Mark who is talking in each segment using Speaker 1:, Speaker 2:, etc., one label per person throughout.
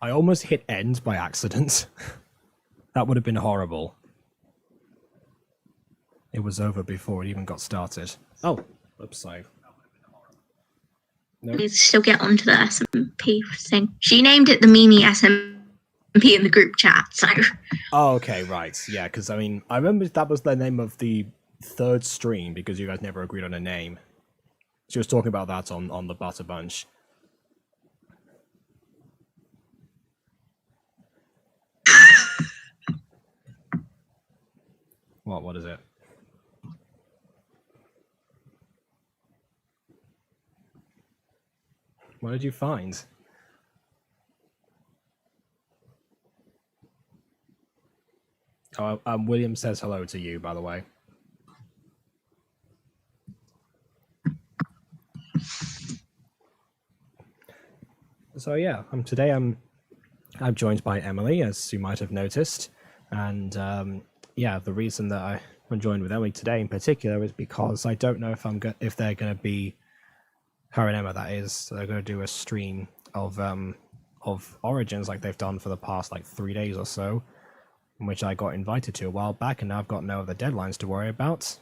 Speaker 1: I almost hit end by accident. That would have been horrible. It was over before it even got started. Oh, oops, sorry.
Speaker 2: Nope. Still get onto the SMP thing. She named it the Mimi SMP in the group chat, so...
Speaker 1: Oh, okay, right. Yeah, because, I mean, I remember that was the name of the third stream, because you guys never agreed on a name. She was talking about that on the Butter Bunch. What is it? What did you find? Oh, William says hello to you, by the way. So yeah, today I'm joined by Emily, as you might have noticed, and yeah, the reason that I'm joined with Emily today in particular is because I don't know if they're going to be, her and Emma, that is, they're going to do a stream of Origins like they've done for the past like 3 days or so, which I got invited to a while back, and now I've got no other deadlines to worry about.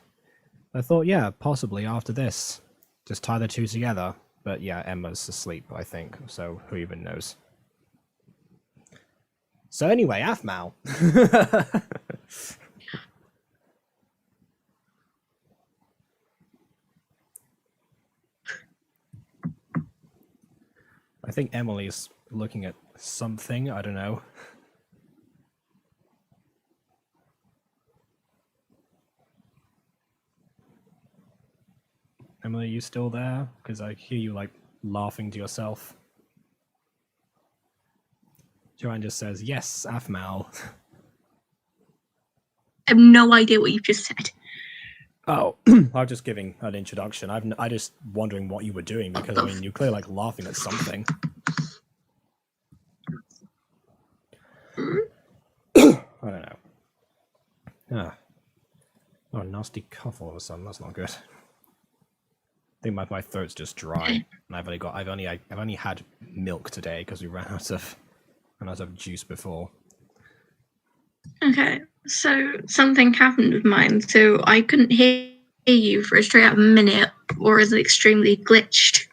Speaker 1: I thought, yeah, possibly after this, just tie the two together. But yeah, Emma's asleep, I think, so who even knows. So anyway, Afmal. I think Emily's looking at something, I don't know. Emily, are you still there? Because I hear you, like, laughing to yourself. Joanne just says, yes, Afmal.
Speaker 2: I have no idea what you just said.
Speaker 1: Oh, I was just giving an introduction. I just wondering what you were doing, because, I mean, you're clearly, like, laughing at something. I don't know. Ah. Oh, nasty cough all of a sudden. That's not good. I think my throat's just dry, and I've only had milk today because we ran out of juice before.
Speaker 2: Okay, so something happened with mine, so I couldn't hear you for a straight up minute, or is it extremely glitched?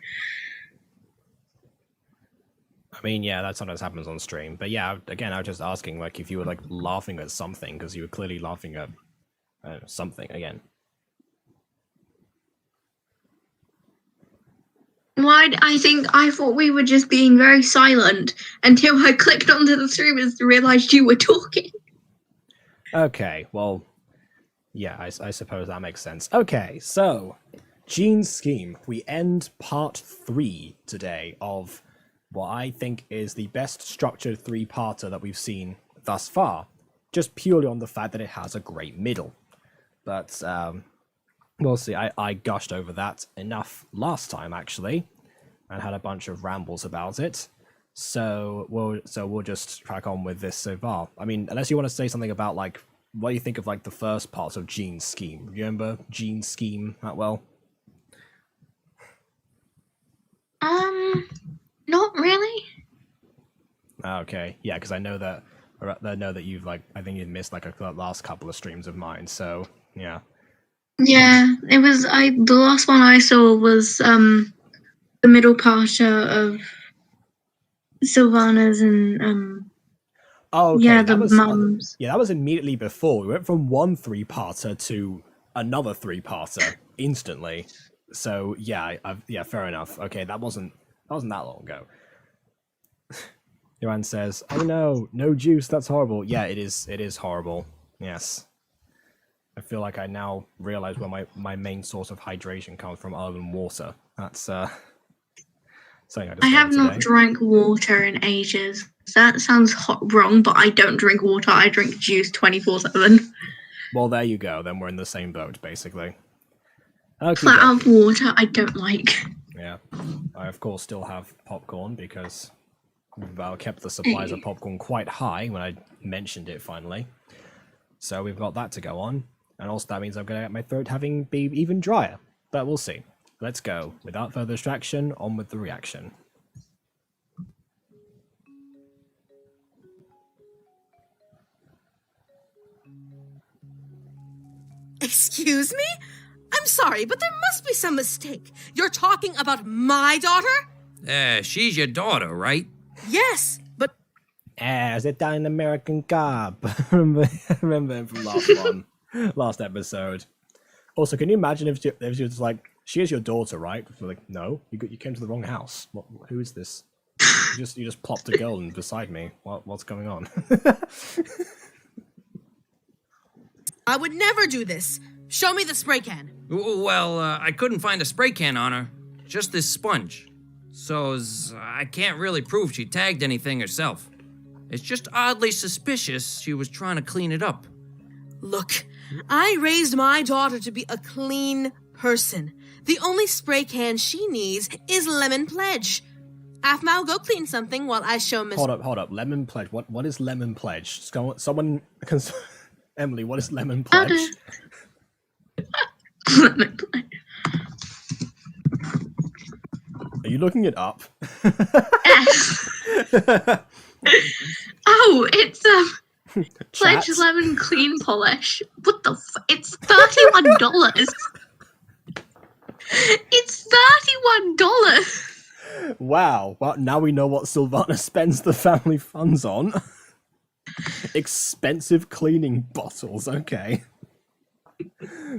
Speaker 1: I mean, yeah, that sometimes happens on stream, but yeah, again, I was just asking, like, if you were, like, laughing at something, because you were clearly laughing at something again.
Speaker 2: Why? I thought we were just being very silent until I clicked onto the stream and realized you were talking.
Speaker 1: Okay, well, yeah, I suppose that makes sense. Okay, so, Gene's Scheme. We end part 3 today of what I think is the best structured 3-parter that we've seen thus far, just purely on the fact that it has a great middle. But we'll see. I gushed over that enough last time, actually, and had a bunch of rambles about it. So we'll just crack on with this so far. I mean, unless you want to say something about, like, what do you think of, like, the first part of Gene's Scheme? You remember Gene's Scheme that well?
Speaker 2: Not really.
Speaker 1: Okay, yeah, because I know that you've, like, I think you've missed, like, the last couple of streams of mine. So yeah.
Speaker 2: Yeah, it was. The last one I saw was the middle part of Sylvana's and
Speaker 1: Oh, okay.
Speaker 2: yeah,
Speaker 1: that
Speaker 2: the mums.
Speaker 1: Yeah, that was immediately before. We went from one 3-parter to another 3-parter instantly. So yeah, yeah, fair enough. Okay, that wasn't that long ago. Joanne says, "Oh no, no juice. That's horrible." Yeah, it is. It is horrible. Yes. I feel like I now realize where my main source of hydration comes from, other than water. That's something I
Speaker 2: have not drank water in ages. That sounds wrong, but I don't drink water. I drink juice 24/7.
Speaker 1: Well, there you go. Then we're in the same boat, basically. Okay,
Speaker 2: flat out water I don't like.
Speaker 1: Yeah, I of course still have popcorn because I kept the supplies of popcorn quite high when I mentioned it finally. So we've got that to go on, and also that means I'm going to get my throat be even drier. But we'll see. Let's go. Without further distraction, on with the reaction.
Speaker 3: Excuse me? I'm sorry, but there must be some mistake. You're talking about my daughter?
Speaker 4: She's your daughter, right?
Speaker 3: Yes, but
Speaker 1: Is it that an American Gob? remember him from last episode. Also, can you imagine if she was like, she is your daughter, right? We're like, no, you came to the wrong house. Who is this? You just plopped a girl in beside me. What's going on?
Speaker 3: I would never do this. Show me the spray can.
Speaker 4: Well, I couldn't find a spray can on her. Just this sponge. So, I can't really prove she tagged anything herself. It's just oddly suspicious she was trying to clean it up.
Speaker 3: Look, I raised my daughter to be a clean person. The only spray can she needs is Lemon Pledge. Afmal, go clean something while I show Miss...
Speaker 1: Hold up. Lemon Pledge. What is Lemon Pledge? Someone... Emily, what is Lemon Pledge?
Speaker 2: Lemon Pledge.
Speaker 1: Are you looking it up?
Speaker 2: Oh, it's Pledge
Speaker 1: Chat?
Speaker 2: Lemon Clean Polish. What the it's $31. It's $31.
Speaker 1: Wow. Well, now we know what Sylvana spends the family funds on. Expensive cleaning bottles. Okay.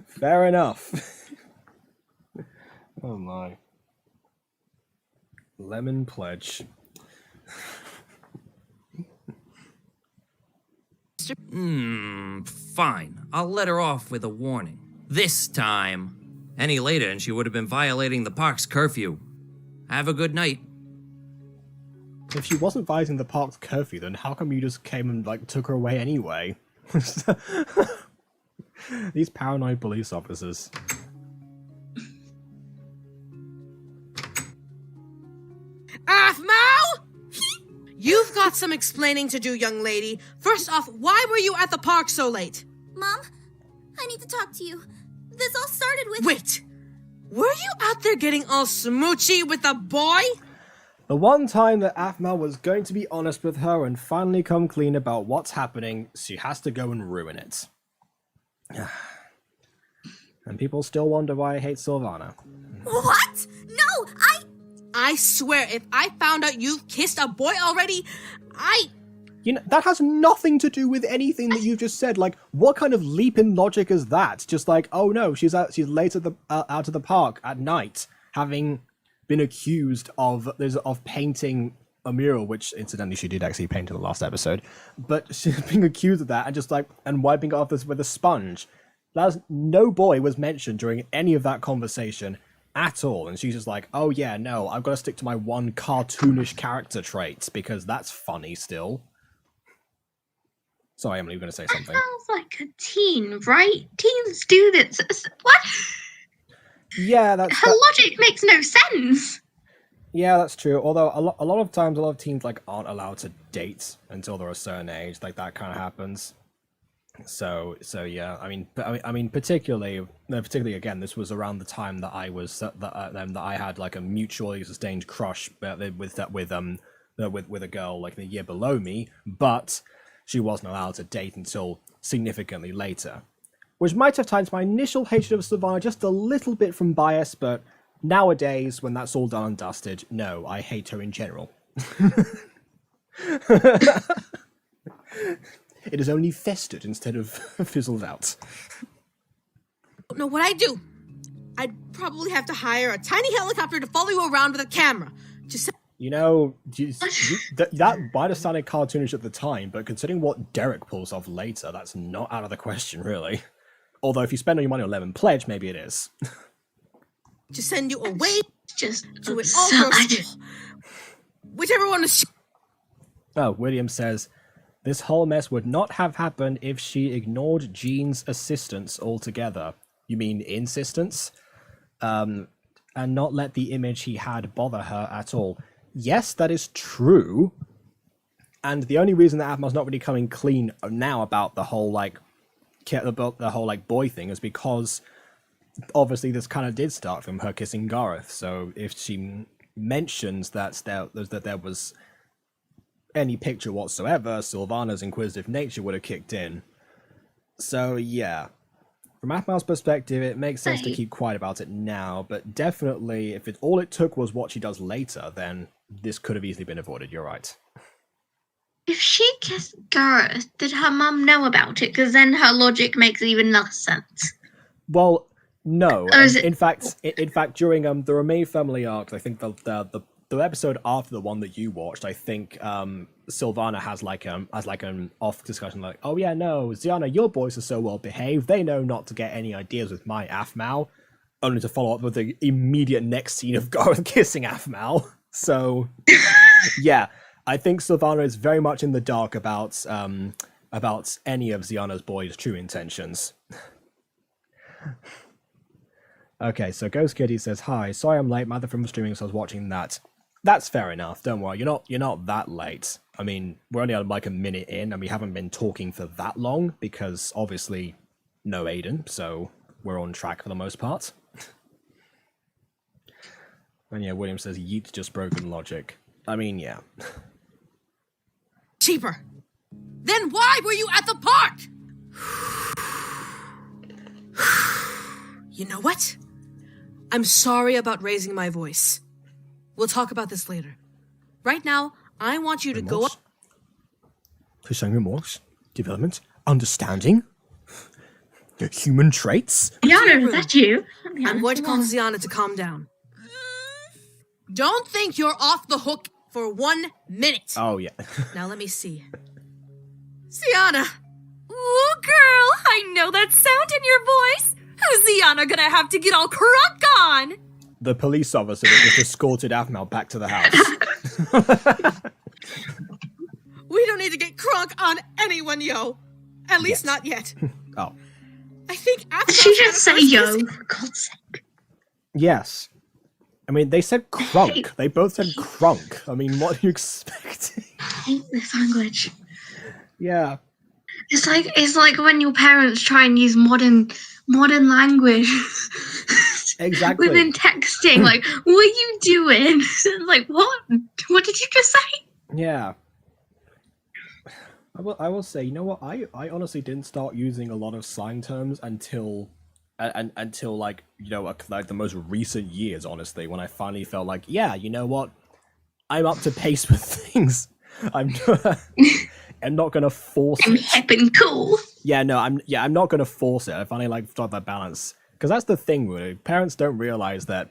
Speaker 1: Fair enough. Oh my. Lemon Pledge.
Speaker 4: Fine. I'll let her off with a warning. This time. Any later and she would have been violating the park's curfew. Have a good night.
Speaker 1: If she wasn't violating the park's curfew, then how come you just came and, like, took her away anyway? These paranoid police officers.
Speaker 3: Afmal! You've got some explaining to do, young lady. First off, why were you at the park so late?
Speaker 5: Mom, I need to talk to you. This all started with...
Speaker 3: Wait, were you out there getting all smoochy with a boy?
Speaker 1: The one time that Afmal was going to be honest with her and finally come clean about what's happening, she has to go and ruin it. And people still wonder why I hate Sylvana.
Speaker 5: What? No,
Speaker 3: I swear, if I found out you've kissed a boy already,
Speaker 1: You know, that has nothing to do with anything that you've just said. Like, what kind of leap in logic is that? Just like, oh no, she's late at out of the park at night, having been accused of painting a mural, which incidentally she did actually paint in the last episode. But she's being accused of that and wiping it off with a sponge. No boy was mentioned during any of that conversation at all, and she's just like, oh yeah, no, I've got to stick to my one cartoonish character trait because that's funny still. Sorry, Emily, you were going to say
Speaker 2: That
Speaker 1: something.
Speaker 2: sounds like a teen, right? Teens do this. What?
Speaker 1: Yeah,
Speaker 2: Her logic makes no sense.
Speaker 1: Yeah, that's true. Although a lot of times, a lot of teens like aren't allowed to date until they're a certain age. Like that kind of happens. So yeah. I mean, particularly again, this was around the time that I was that I had like a mutually sustained crush with a girl like the year below me, but she wasn't allowed to date until significantly later, which might have timed my initial hatred of Sylvana just a little bit from bias, but nowadays, when that's all done and dusted, no, I hate her in general. It has only festered instead of fizzled out.
Speaker 3: Don't know what I'd do. I'd probably have to hire a tiny helicopter to follow you around with a camera. Just
Speaker 1: You know, that might have sounded cartoonish at the time, but considering what Derek pulls off later, that's not out of the question, really. Although if you spend all your money on Lemon Pledge, maybe it is.
Speaker 3: to send you away,
Speaker 2: Just
Speaker 3: do it all for
Speaker 2: absurd.
Speaker 3: school. Whichever one is.
Speaker 1: Oh, William says, this whole mess would not have happened if she ignored Jean's assistance altogether. You mean insistence? And not let the image he had bother her at all. Yes, that is true. And the only reason that Atma's not really coming clean now about the whole boy thing is because obviously this kind of did start from her kissing Gareth. So if she mentions that there was any picture whatsoever, Sylvana's inquisitive nature would have kicked in. So yeah, From Aphmau's perspective, it makes sense to
Speaker 2: Right.
Speaker 1: keep quiet about it now, but definitely, if all it took was what she does later, then this could have easily been avoided. You're right.
Speaker 2: If she kissed Gareth, did her mum know about it? Because then her logic makes even less sense.
Speaker 1: Well, no.
Speaker 2: Or is
Speaker 1: In fact, during the Remain family arc, I think the episode after the one that you watched, I think Sylvana has an off discussion like, oh yeah, no, Ziana, your boys are so well behaved, they know not to get any ideas with my Aphmau, only to follow up with the immediate next scene of Gareth kissing Aphmau. So, yeah, I think Sylvana is very much in the dark about any of Ziana's boys' true intentions. Okay, so Ghost Kitty says, hi, sorry I'm late, mother from streaming, so I was watching that. That's fair enough, don't worry, you're not that late. I mean, we're only like a minute in, and we haven't been talking for that long, because obviously, no Aiden, so we're on track for the most part. And yeah, William says, yeet's just broken logic. I mean, yeah.
Speaker 3: Cheaper. Then why were you at the park? You know what? I'm sorry about raising my voice. We'll talk about this later. Right now, I want you to go up.
Speaker 1: Pursuing remorse, development, understanding, human traits.
Speaker 2: Yana, is that you?
Speaker 3: I'm going to call Ziana to calm down. Don't think you're off the hook for 1 minute.
Speaker 1: Oh, yeah.
Speaker 3: Now let me see. Ziana!
Speaker 5: Ooh, girl, I know that sound in your voice. Who's Ziana gonna have to get all crunk on?
Speaker 1: The police officer that just escorted Aphmau back to the house.
Speaker 3: We don't need to get crunk on anyone, yo. At least not yet.
Speaker 1: Oh.
Speaker 3: I think after
Speaker 2: Did she just say yo, for God's sake?
Speaker 1: Yes. I mean, they said crunk. They both said crunk. I mean, what are you expecting?
Speaker 2: I hate this language.
Speaker 1: Yeah.
Speaker 2: It's like when your parents try and use modern language.
Speaker 1: Exactly.
Speaker 2: Within texting, like, what are you doing? Like, what? What did you just say?
Speaker 1: Yeah. I will say, you know what? I honestly didn't start using a lot of slang terms until like, you know, like the most recent years, honestly, when I finally felt like, yeah, you know what? I'm up to pace with things. I'm not gonna force
Speaker 2: I'm
Speaker 1: it.
Speaker 2: hip and cool.
Speaker 1: Yeah, no, I'm not gonna force it. I finally like start that balance. Because that's the thing, really. Parents don't realize that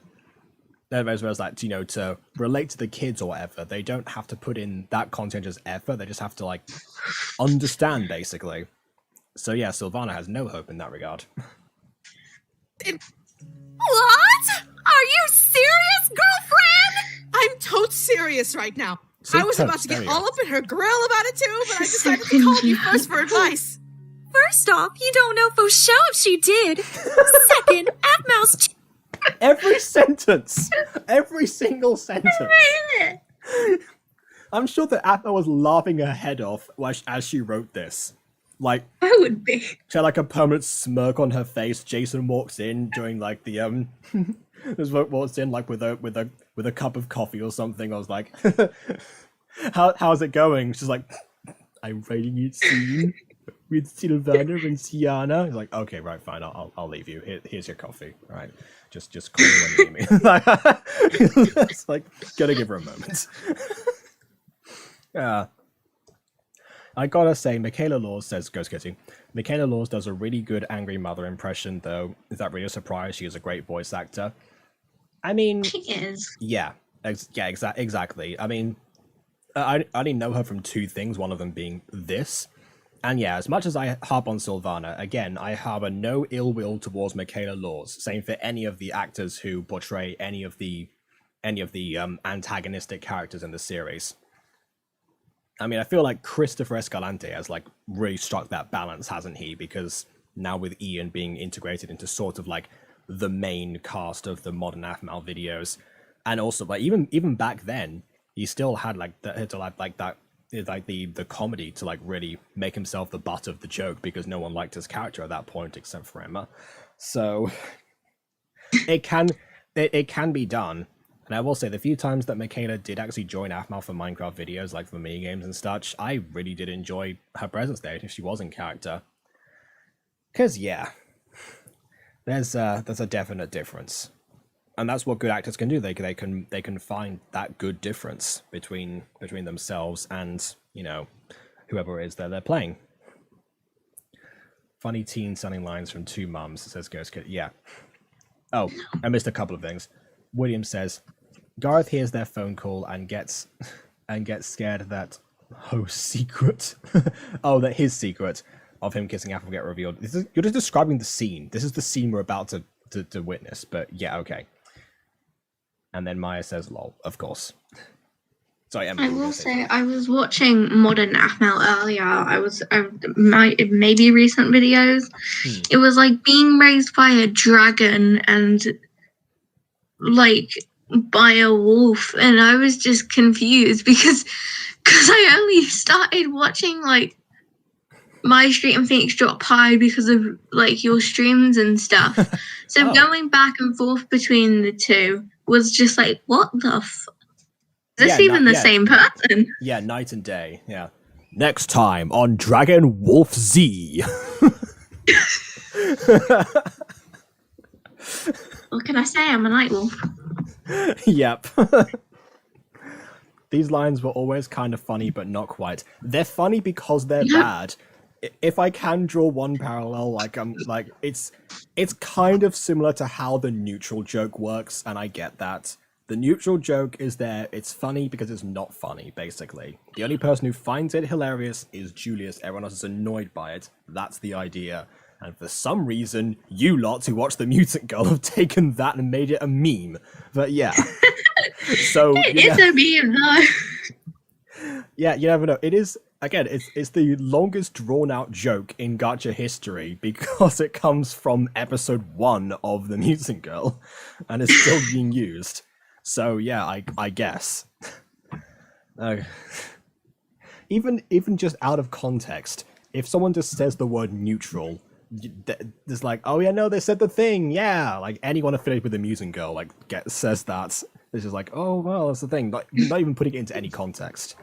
Speaker 1: as well as that, you know, to relate to the kids or whatever, they don't have to put in that conscientious effort. They just have to like understand, basically. So yeah, Sylvana has no hope in that regard.
Speaker 5: What? Are you serious, girlfriend?
Speaker 3: I'm totes serious right now.
Speaker 1: Say
Speaker 3: I was
Speaker 1: totes,
Speaker 3: about to
Speaker 1: there
Speaker 3: get
Speaker 1: you
Speaker 3: all
Speaker 1: go.
Speaker 3: up in her grill about it too, but I decided to call you first for advice.
Speaker 5: First off, you don't know for sure if she did. Second, Aphmau's
Speaker 1: Every sentence! Every single sentence! I'm sure that Atma was laughing her head off as she wrote this. Like,
Speaker 2: I would be.
Speaker 1: she had like a permanent smirk on her face. Jason walks in during like the this work walks in like with a cup of coffee or something. I was like, how's it going? She's like, I'm writing it soon with Sylvana and Sienna. He's like, okay, right, fine, I'll leave you. Here's your coffee. All right, just call me when you need me. It's like, gotta give her a moment. Yeah. I gotta say, Michaela Laws says, Ghost Kitty, Michaela Laws does a really good angry mother impression, though. Is that really a surprise? She is a great voice actor. I mean,
Speaker 2: She is.
Speaker 1: yeah, exactly. I mean, I only know her from two things, one of them being this. And yeah, as much as I harp on Sylvana, again, I harbor no ill will towards Michaela Laws. Same for any of the actors who portray any of the antagonistic characters in the series. I mean, I feel like Christopher Escalante has like really struck that balance, hasn't he? Because now with Ian being integrated into sort of like the main cast of the modern Aphmau videos, and also like even back then, he still had like the comedy to like really make himself the butt of the joke because no one liked his character at that point except for Emma. So it can be done. And I will say, the few times that Michaela did actually join Aphmau for Minecraft videos, like for mini games and such, I really did enjoy her presence there if she was in character. Because, yeah, there's a definite difference, and that's what good actors can do. They can find that good difference between themselves and, you know, whoever it is that they're playing. Funny teen sounding lines from two mums, says Ghost Kid. Yeah. Oh, I missed a couple of things. William says Gareth hears their phone call and gets scared that host's secret. Oh, that his secret of him kissing Apple get revealed. You're just describing the scene. This is the scene we're about to witness. But yeah, okay. And then Maya says, "Lol," of course. Sorry, Emma.
Speaker 2: I will say I was watching Modern Athmel earlier. Maybe recent videos. It was like being raised by a dragon and like by a wolf, and I was just confused because I only started watching like MyStreet and Phoenix Drop High because of like your streams and stuff. So going back and forth between the two was just like, what the is this even the same person?
Speaker 1: Yeah, night and day. Yeah. Next time on Dragon Wolf Z.
Speaker 2: What can I say? I'm a night wolf.
Speaker 1: Yep. These lines were always kind of funny, but not quite. They're funny because they're bad. If I can draw one parallel, it's kind of similar to how the neutral joke works, and I get that. The neutral joke is there, it's funny because it's not funny, basically. The only person who finds it hilarious is Julius, everyone else is annoyed by it. That's the idea. And for some reason, you lot who watch The Mutant Girl have taken that and made it a meme. But yeah. So
Speaker 2: it's a meme, though.
Speaker 1: Yeah, you never know. It is, again, it's the longest drawn out joke in gacha history because it comes from episode 1 of The Mutant Girl and is still being used. So yeah, I guess. Even just out of context, if someone just says the word neutral, there's like, oh yeah, no, they said the thing, yeah. Like anyone affiliated with the Mutant Girl, like says that. It's just like, oh well, that's the thing. Like, not even putting it into any context.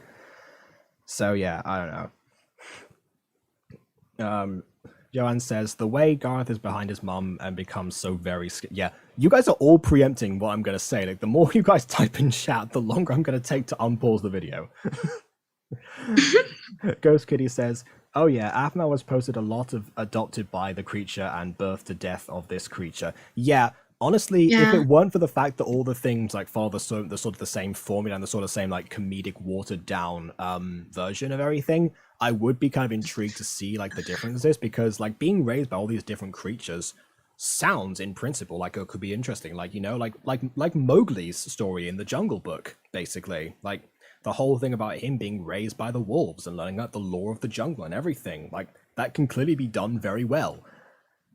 Speaker 1: So yeah, I don't know. Joanne says, the way Gareth is behind his mum and becomes so very yeah, you guys are all preempting what I'm going to say. Like, the more you guys type in chat, the longer I'm going to take to unpause the video. Ghost Kitty says, oh yeah, Aphmau was posted a lot of adopted by the creature and birth to death of this creature. Yeah, honestly, if it weren't for the fact that all the things like follow the sort of the same formula and the sort of same like comedic watered down version of everything, I would be kind of intrigued to see like the differences, because like being raised by all these different creatures sounds in principle like it could be interesting. Like, you know, like Mowgli's story in the Jungle Book, basically. Like the whole thing about him being raised by the wolves and learning about the lore of the jungle and everything, like that can clearly be done very well.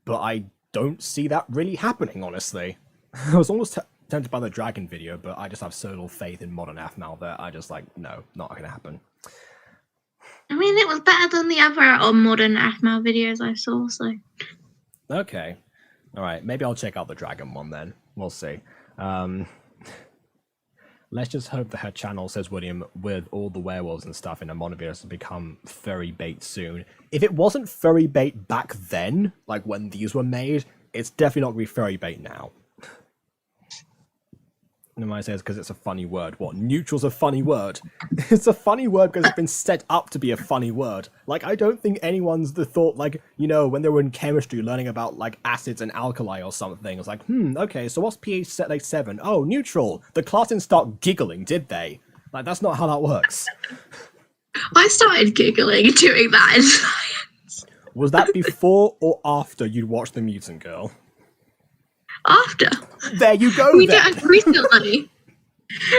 Speaker 1: But I don't see that really happening, honestly. I was almost tempted by the dragon video, but I just have so little faith in modern Aphmau that I just like, no, not gonna happen.
Speaker 2: I mean, it was better than the other modern Aphmau videos I saw, so.
Speaker 1: Okay. Alright, maybe I'll check out the dragon one then. We'll see. Let's just hope that her channel, says William, with all the werewolves and stuff in her monovideos, will become furry bait soon. If it wasn't furry bait back then, like when these were made, it's definitely not going to be furry bait now. Nehemiah says, because it's a funny word. What? Neutral's a funny word? It's a funny word because it's been set up to be a funny word. Like, I don't think anyone's the thought, like, you know, when they were in chemistry learning about, like, acids and alkali or something. It's like, okay, so what's pH 7? Oh, neutral. The class didn't start giggling, did they? Like, that's not how that works.
Speaker 2: I started giggling doing that in science.
Speaker 1: Was that before or after you'd watched The Mutant Girl?
Speaker 2: After.
Speaker 1: There you go.
Speaker 2: We did recently.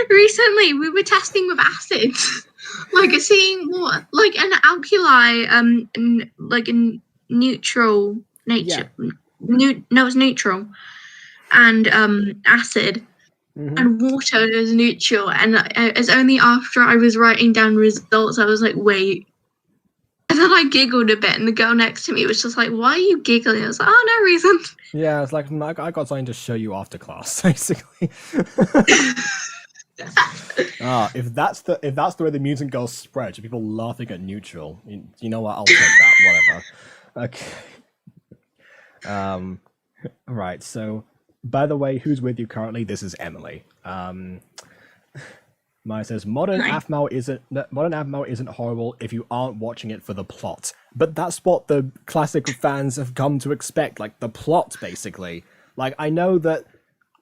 Speaker 2: Recently, we were testing with acids, like seeing what, like an alkali, like a neutral nature. Yeah. No, it's neutral, and acid, and water is neutral. And it's only after I was writing down results I was like, wait. And then I giggled a bit, and the girl next to me was just like, why are you giggling? I was like, oh, no reason.
Speaker 1: Yeah, it's like, I got something to show you after class, basically. If that's the way the Mutant Girl spread, people laughing at neutral, you know what, I'll take that, whatever. Okay. Right, so by the way, who's with you currently? This is Emily. Maya says
Speaker 2: Hi.
Speaker 1: modern Avmal isn't horrible if you aren't watching it for the plot. But that's what the classic fans have come to expect, like the plot basically. Like I know that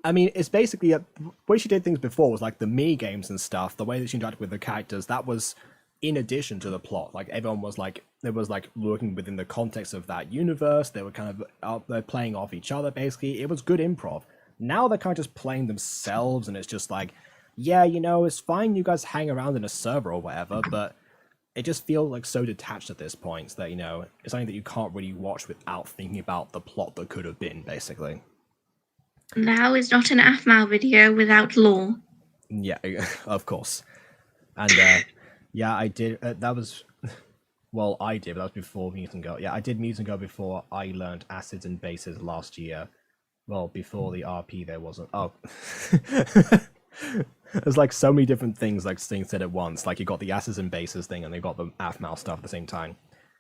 Speaker 1: I mean it's basically the way she did things before was like the mini games and stuff, the way that she interacted with the characters, that was in addition to the plot. Like everyone was like it was like working within the context of that universe. They were kind of they're playing off each other basically. It was good improv. Now they're kind of just playing themselves and it's just like yeah, it's fine you guys hang around in a server or whatever, but it just feels like so detached at this point that, it's something that you can't really watch without thinking about the plot that could have been, basically.
Speaker 2: Now is not an AFMAL video without lore.
Speaker 1: Yeah, of course. And, yeah, I did, that was, well, I did, but that was before Mute and Go. Yeah, I did Mute and Go before I learned acids and bases last year. Well, before the RP there wasn't, oh. There's like so many different things like being said at once. Like you got the acids and bases thing, and they got the AFMAL stuff at the same time.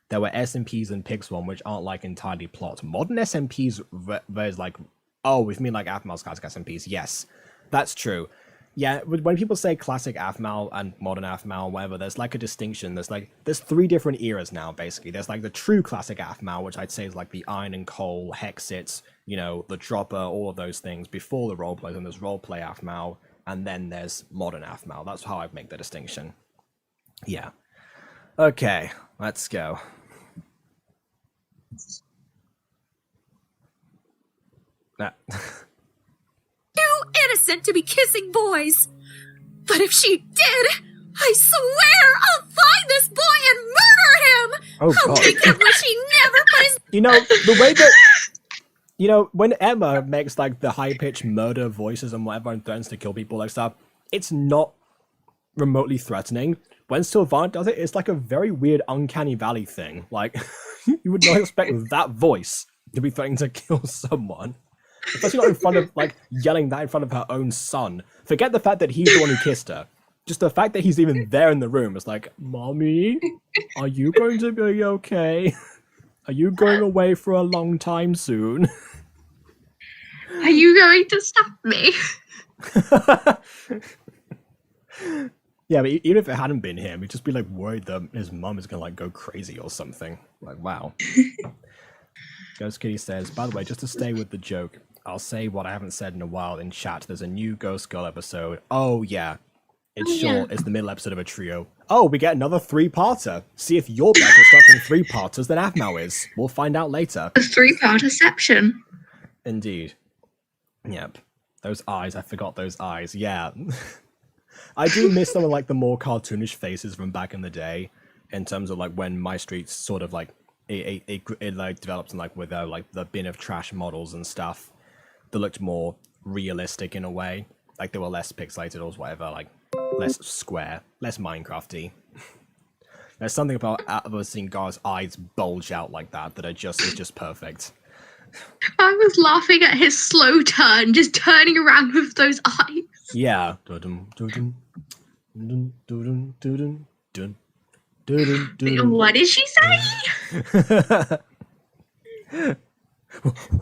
Speaker 1: There were SMPs and Pix1, which aren't like entirely plot. Modern SMPs, there's like, oh, with me like AFMAL's classic SMPs. Yes, that's true. Yeah, when people say classic AFMAL and modern AFMAL, whatever, there's like a distinction. There's three different eras now, basically. There's like the true classic AFMAL, which I'd say is like the Iron and Coal, Hexit, the Dropper, all of those things before the roleplay. And there's roleplay AFMAL, and then there's modern AFMAL. That's how I make the distinction. Yeah. Okay, let's go.
Speaker 5: Too innocent to be kissing boys. But if she did, I swear I'll find this boy and murder him!
Speaker 1: Oh,
Speaker 5: I'll
Speaker 1: God.
Speaker 5: make him wish he never put his...
Speaker 1: The way that... when Emma makes, like, the high-pitched murder voices and whatever and threatens to kill people like stuff, it's not remotely threatening. When Sylvana does it, it's like a very weird uncanny valley thing. Like, you would not expect that voice to be threatening to kill someone. Especially not in front of, like, yelling that in front of her own son. Forget the fact that he's the one who kissed her. Just the fact that he's even there in the room is like, Mommy, are you going to be okay? Are you going away for a long time soon?
Speaker 2: Are you going to stop me?
Speaker 1: Yeah, but even if it hadn't been him, he'd just be like worried that his mum is gonna like go crazy or something. Like, wow. Ghost Kitty says, by the way, just to stay with the joke, I'll say what I haven't said in a while in chat. There's a new Ghost Girl episode. Oh, yeah. It's short. It's the middle episode of a trio. Oh, we get another three-parter. See if you're better at starting three-parters than Avmal is. We'll find out later.
Speaker 2: A three-parterception.
Speaker 1: Indeed. Yep. Those eyes. I forgot those eyes. Yeah. I do miss some of like the more cartoonish faces from back in the day, in terms of like when MyStreet sort of like it like developed and like with like the bin of trash models and stuff that looked more realistic in a way. Like they were less pixelated or whatever, like less square, less Minecrafty. There's something about seeing Gar's eyes bulge out like that that is just perfect.
Speaker 2: I was laughing at his slow turn, just turning around with those eyes.
Speaker 1: Yeah.
Speaker 2: What did she say?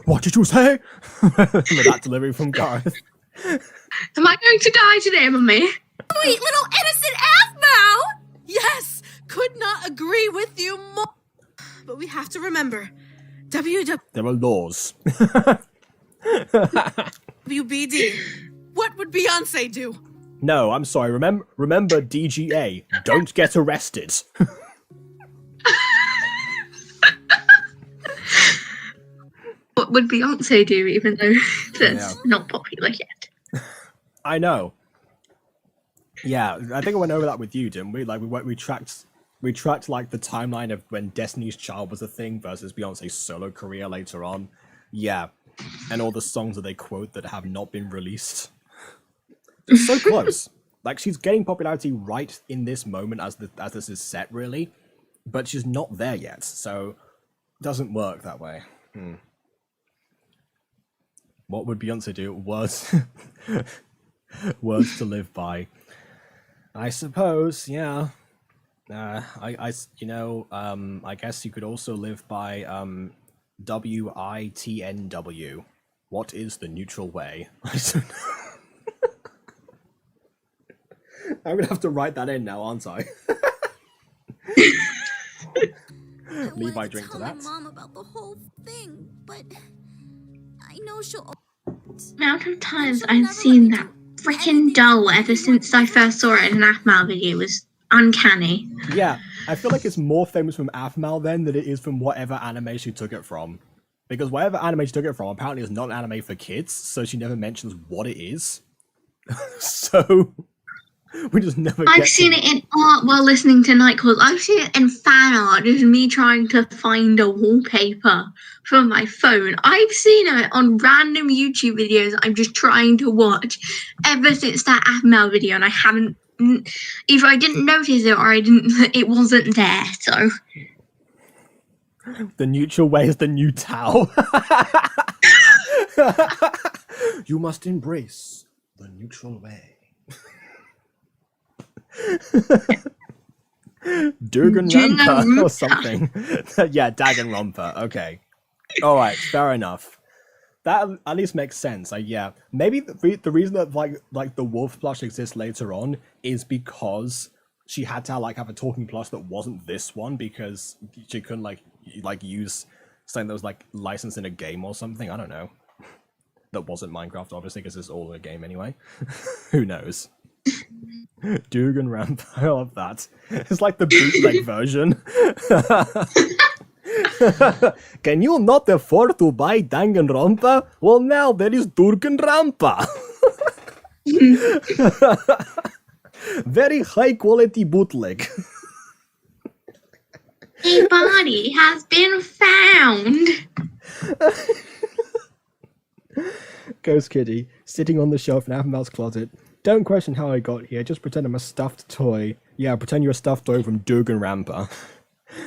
Speaker 1: What did you say? With that delivery from Gareth.
Speaker 2: Am I going to die today, Mummy?
Speaker 5: Sweet little innocent Avmal!
Speaker 3: Yes, could not agree with you more. But we have to remember,
Speaker 1: There are laws.
Speaker 3: WBD. What would Beyonce do?
Speaker 1: No, I'm sorry. Remember DGA. Don't get arrested.
Speaker 2: What would Beyonce do, even though that's not popular yet?
Speaker 1: I know. Yeah, I think I went over that with you, didn't we? Like we tracked like the timeline of when Destiny's Child was a thing versus Beyonce's solo career later on. Yeah, and all the songs that they quote that have not been released. They're so close. Like she's getting popularity right in this moment as this is set, really, but she's not there yet, so it doesn't work that way. What would Beyonce do? Words, words to live by. I suppose, yeah. I guess you could also live by WITNW. What is the neutral way? I don't know. I'm gonna have to write that in now, aren't I? Levi, drink to that.
Speaker 5: I wanted to tell my mom about the whole thing, but I know she'll.
Speaker 2: Amount of times I've seen that freaking doll ever since I first saw it in an Aphmau video was uncanny.
Speaker 1: Yeah, I feel like it's more famous from Aphmau then than it is from whatever anime she took it from. Because whatever anime she took it from apparently is not an anime for kids, so she never mentions what it is. So we just never get
Speaker 2: I've seen it in art while listening to Night Calls. I've seen it in fan art, just me trying to find a wallpaper for my phone. I've seen it on random YouTube videos I'm just trying to watch ever since that Aphmau video, and I haven't. Either I didn't notice it or I didn't. It wasn't there. So
Speaker 1: the neutral way is the new Tao. You must embrace the neutral way. Danganronpa or something. Yeah, Danganronpa. Okay. Alright, fair enough. That at least makes sense. Yeah, maybe the reason that like the wolf plush exists later on is because she had to have a talking plush that wasn't this one because she couldn't like use something that was like licensed in a game or something. I don't know. That wasn't Minecraft, obviously, because it's all in a game anyway. Who knows? Danganronpa, I love that. It's like the bootleg version. Can you not afford to buy Danganronpa? Well, now there is Danganronpa. Very high quality bootleg.
Speaker 2: a body has been found.
Speaker 1: Ghost Kitty, sitting on the shelf in Aphmau's closet. Don't question how I got here, just pretend I'm a stuffed toy. Yeah, pretend you're a stuffed toy from Danganronpa.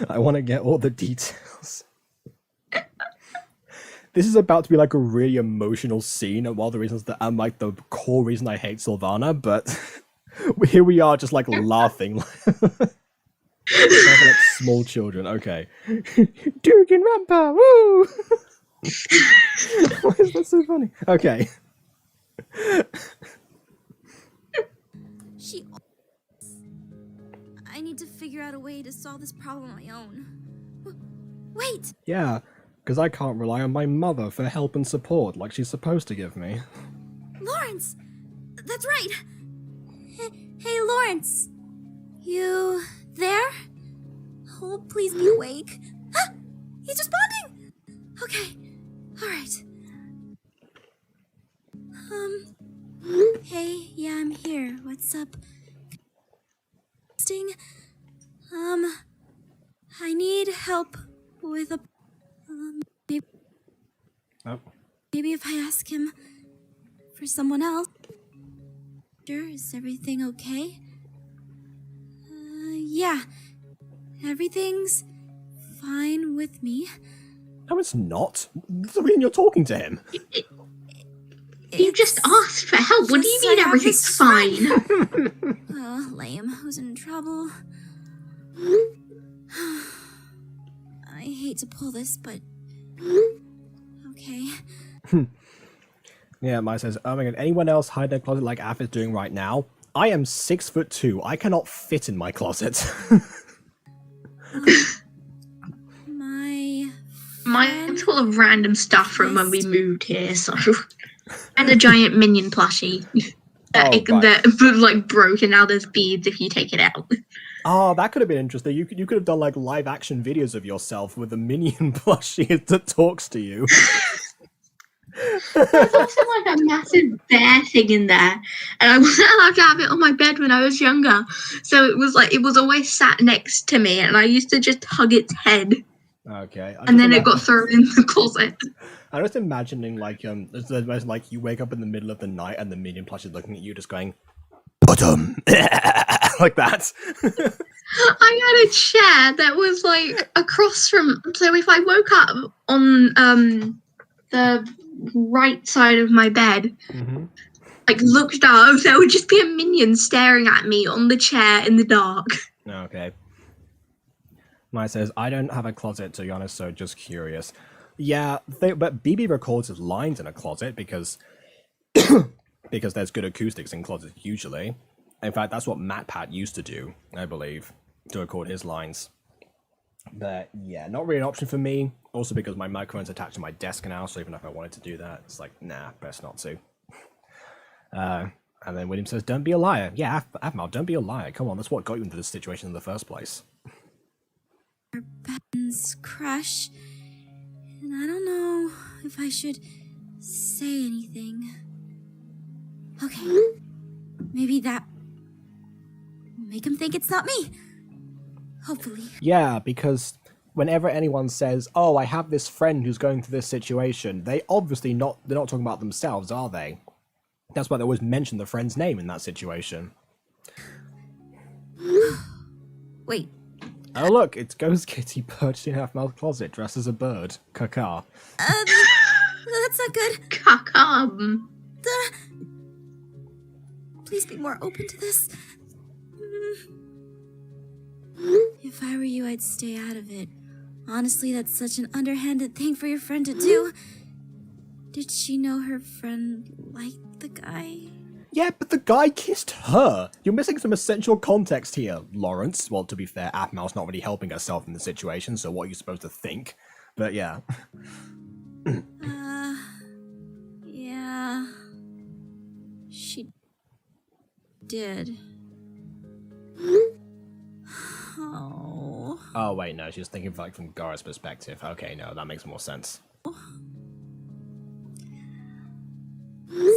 Speaker 1: I want to get all the details. This is about to be like a really emotional scene, and one of the reasons that I'm like the core reason I hate Sylvana, but here we are just like laughing. Like small children, okay. Danganronpa, woo! Why is that so funny? Okay.
Speaker 5: I need to figure out a way to solve this problem on my own. Wait!
Speaker 1: Yeah, because I can't rely on my mother for help and support like she's supposed to give me.
Speaker 5: Lawrence! That's right! Hey, Lawrence! You there? Oh, please be awake. Ah, he's responding! Okay, alright. Hey, yeah, I'm here. What's up? I need help with a, maybe, maybe if I ask him for someone else. Is everything okay? Yeah, everything's fine with me.
Speaker 1: No, it's not. There's a reason you're talking to him.
Speaker 2: You just asked for help. What do you mean everything's fine?
Speaker 5: Oh, lame. Who's in trouble? I hate to pull this, but... Okay.
Speaker 1: Yeah, Maya says, oh my god, anyone else hide in their closet like Af is doing right now? I am 6'2". I cannot fit in my closet.
Speaker 2: Mine's full of random stuff from when we moved here, so... And a giant minion plushie that like broke, and now there's beads if you take it out.
Speaker 1: Oh, that could have been interesting. You could have done like live action videos of yourself with a minion plushie that talks to you.
Speaker 2: There's also like a massive bear thing in there, and I wasn't allowed to have it on my bed when I was younger, so it was always sat next to me, and I used to just hug its head.
Speaker 1: Okay.
Speaker 2: And then it got thrown in the closet.
Speaker 1: I'm just imagining like you wake up in the middle of the night and the minion plush is looking at you, just going, "Bottom," like that.
Speaker 2: I had a chair that was like across from. So if I woke up on the right side of my bed, like looked up, there would just be a minion staring at me on the chair in the dark.
Speaker 1: Okay. Maya says, I don't have a closet, to be honest, so just curious. Yeah, but BB records his lines in a closet because because there's good acoustics in closets usually. In fact, that's what MatPat used to do, I believe, to record his lines. But yeah, not really an option for me. Also because my microphone's attached to my desk now, so even if I wanted to do that, it's like, nah, best not to. And then William says, don't be a liar. Yeah, Afmal, don't be a liar. Come on, that's what got you into this situation in the first place.
Speaker 5: Ben's crush, and I don't know if I should say anything. Okay, maybe that make him think it's not me. Hopefully.
Speaker 1: Yeah, because whenever anyone says, oh, I have this friend who's going through this situation, they're not talking about themselves, are they? That's why they always mention the friend's name in that situation.
Speaker 5: Wait.
Speaker 1: Oh look, it's Ghost Kitty perched in Half-Mouth closet, dressed as a bird. Kaka.
Speaker 5: That's not good.
Speaker 2: Kakam.
Speaker 5: Please be more open to this. If I were you, I'd stay out of it. Honestly, that's such an underhanded thing for your friend to do. Did she know her friend liked the guy?
Speaker 1: Yeah, but the guy kissed her. You're missing some essential context here, Lawrence. Well, to be fair, Atmal's not really helping herself in the situation, so what are you supposed to think? But yeah.
Speaker 5: Yeah. She did. Oh.
Speaker 1: Oh, wait, no, she's thinking like from Gara's perspective. Okay, no, that makes more sense.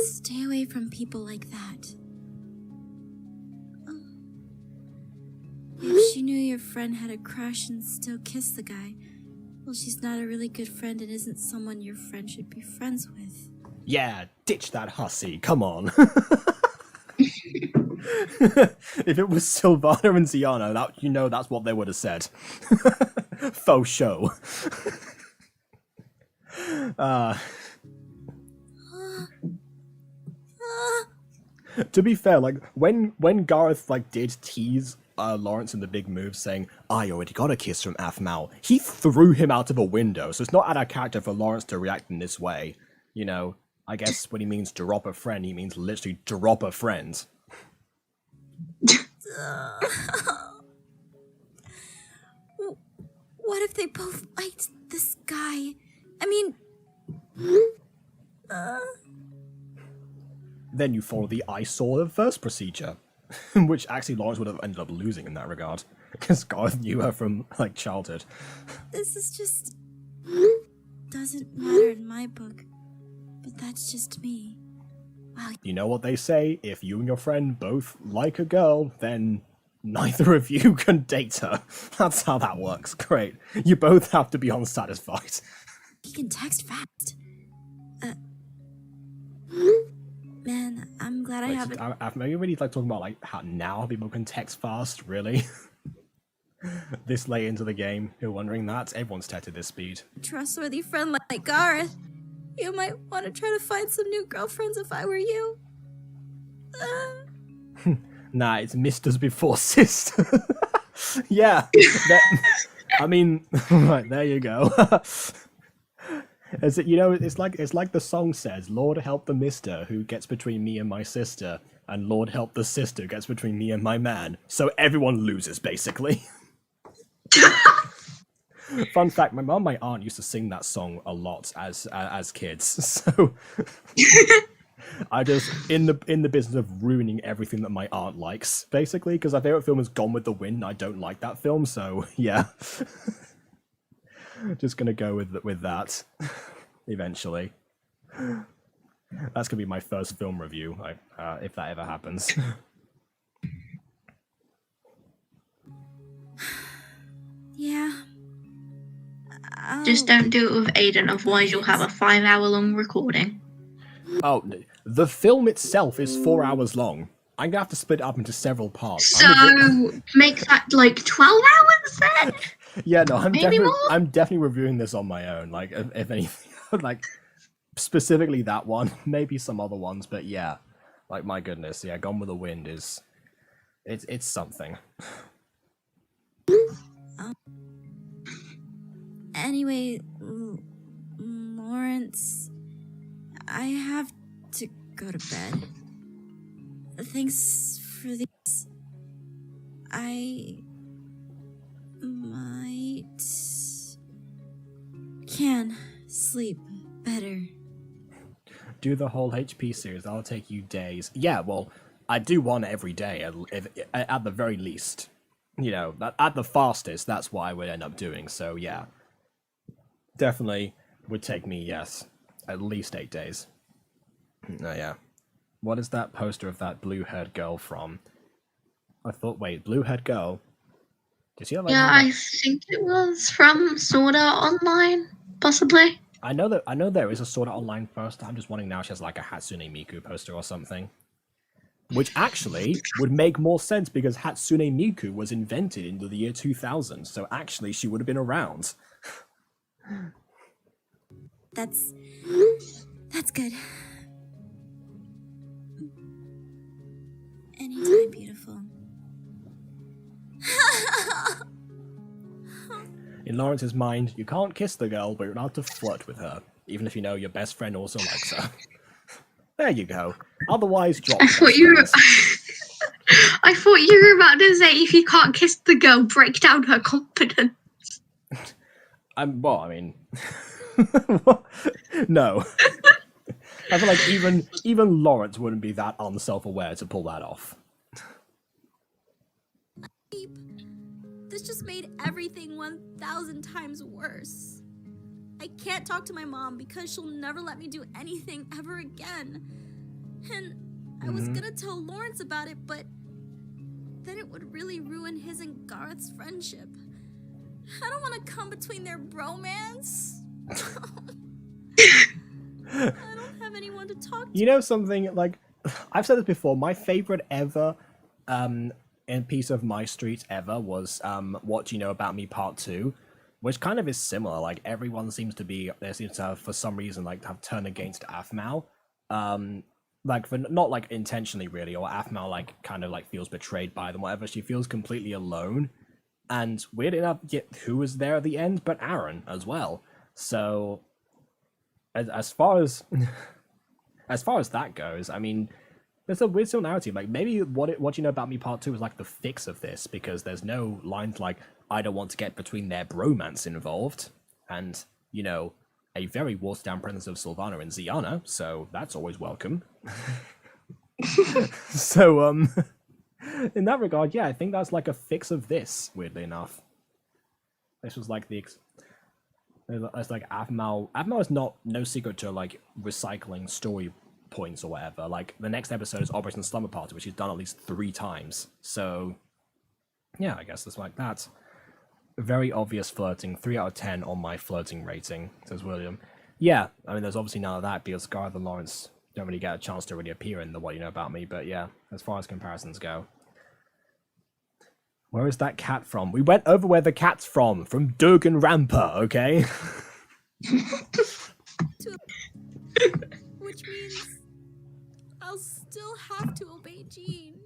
Speaker 5: Stay away from people like that. If she knew your friend had a crush and still kissed the guy, well, she's not a really good friend and isn't someone your friend should be friends with.
Speaker 1: Yeah, ditch that hussy, come on. If it was Sylvana and Ziano, that's what they would have said. Faux show. To be fair, like when Gareth like did tease Lawrence in the big move saying, I already got a kiss from Afmal, he threw him out of a window, so it's not out of character for Lawrence to react in this way. You know, I guess when he means drop a friend, he means literally drop a friend.
Speaker 5: What if they both liked this guy? I mean...
Speaker 1: Then you follow the I saw the first procedure, which actually Lawrence would have ended up losing in that regard, because Garth knew her from like childhood.
Speaker 5: This is just... doesn't matter in my book, but that's just me. Wow.
Speaker 1: You know what they say, if you and your friend both like a girl, then neither of you can date her. That's how that works. Great. You both have to be unsatisfied.
Speaker 5: He can text fast. Man, I'm glad I haven't...
Speaker 1: Are you really like talking about like how now people can text fast? Really? This late into the game, you're wondering that? Everyone's texted this speed.
Speaker 5: Trustworthy friend like Gareth. You might want to try to find some new girlfriends if I were you.
Speaker 1: Nah, it's misters before sister. Yeah. I mean, right, there you go. As it, you know, it's like the song says, Lord help the mister who gets between me and my sister, and Lord help the sister who gets between me and my man. So everyone loses, basically. Fun fact, my mum and my aunt used to sing that song a lot as kids, so I just in the business of ruining everything that my aunt likes, basically, because my favorite film is Gone with the Wind, and I don't like that film, so yeah. Just gonna go with that eventually. That's gonna be my first film review, if that ever happens.
Speaker 5: Yeah.
Speaker 2: Just don't do it with Aiden, otherwise you'll have a 5-hour-long recording.
Speaker 1: Oh, the film itself is 4 hours long. I'm gonna have to split it up into several parts.
Speaker 2: So make that like 12 hours then?
Speaker 1: Yeah, no,
Speaker 2: Maybe more?
Speaker 1: I'm definitely reviewing this on my own. Like, if anything, like specifically that one, maybe some other ones, but yeah, like my goodness, yeah, Gone with the Wind is, it's something.
Speaker 5: Anyway, Lawrence, I have to go to bed. Thanks for these. I can sleep better.
Speaker 1: Do the whole HP series. That'll take you days. Yeah, well, I do one every day, at the very least. You know, at the fastest, that's what I would end up doing. So, yeah. Definitely would take me, yes, at least 8 days. Oh, yeah. What is that poster of that blue-haired girl from? I thought, wait, blue-haired girl? Did she have, like,
Speaker 2: Yeah, I think it was from Sorta Online, possibly.
Speaker 1: I know there is a Sword Art Online poster. I'm just wondering now if she has like a Hatsune Miku poster or something. Which actually would make more sense because Hatsune Miku was invented in the year 2000, so actually she would have been around.
Speaker 5: That's good. Anytime, beautiful.
Speaker 1: In Lawrence's mind, you can't kiss the girl, but you're allowed to flirt with her, even if you know your best friend also likes her. There you go. Otherwise, drop
Speaker 2: I
Speaker 1: the
Speaker 2: thought
Speaker 1: best
Speaker 2: you were.
Speaker 1: friends.
Speaker 2: I thought you were about to say if you can't kiss the girl, break down her confidence.
Speaker 1: Well, I mean, no. I feel like even Lawrence wouldn't be that unself-aware to pull that off.
Speaker 5: This just made everything 1,000 times worse. I can't talk to my mom because she'll never let me do anything ever again. And I was gonna tell Lawrence about it, but then it would really ruin his and Garth's friendship. I don't want to come between their bromance. I don't have anyone to talk to.
Speaker 1: You know something, like, I've said this before, my favorite ever piece of MyStreet ever was What Do You Know About Me Part 2, which kind of is similar. Like, everyone seems to have, for some reason, like, have turned against Aphmau. Like, for not, like, intentionally, really, or Aphmau, like, kind of, like, feels betrayed by them, whatever. She feels completely alone. And weird enough, yet who was there at the end but Aaron as well. So, as far as that goes, I mean, there's a weird similarity. Like, maybe what You Know About Me Part 2 is like the fix of this, because there's no lines like, I don't want to get between their bromance involved, and, you know, a very watered down presence of Sylvana and Ziana, so that's always welcome. So, in that regard, yeah, I think that's like a fix of this, weirdly enough. This was like it's like Aphmau is no secret to, like, recycling story points or whatever. Like, the next episode is Operation Slumber Party, which he's done at least 3 times. So, yeah, I guess it's like that. Very obvious flirting. 3 out of 10 on my flirting rating, says William. Yeah, I mean, there's obviously none of that because Garth and Lawrence don't really get a chance to really appear in the What You Know About Me, but yeah, as far as comparisons go. Where is that cat from? We went over where the cat's from Durgan Rampa, okay?
Speaker 5: Which means I'll still have to obey Jean.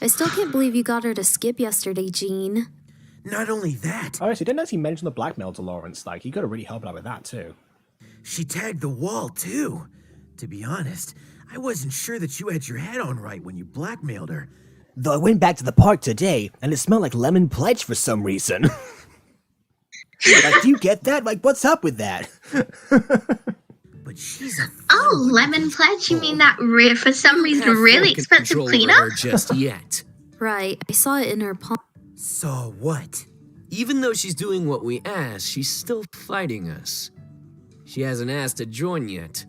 Speaker 6: I still can't believe you got her to skip yesterday, Jean.
Speaker 7: Not only that,
Speaker 1: Oh, actually, didn't actually mention the blackmail to Lawrence. Like, he could have really helped out with that, too.
Speaker 7: she tagged the wall too. To be honest, I wasn't sure that you had your head on right when you blackmailed her.
Speaker 8: Though I went back to the park today, and it smelled like lemon pledge for some reason. Like, do you get that? Like, what's up with that?
Speaker 7: But she's a
Speaker 2: Oh, lemon pledge? You mean that for some reason
Speaker 9: Have
Speaker 2: really
Speaker 9: full
Speaker 2: expensive
Speaker 9: control over
Speaker 2: cleaner?
Speaker 9: her just yet.
Speaker 6: Right, I saw it in her palm.
Speaker 7: saw what?
Speaker 9: Even though she's doing what we asked, she's still fighting us. She hasn't asked to join yet.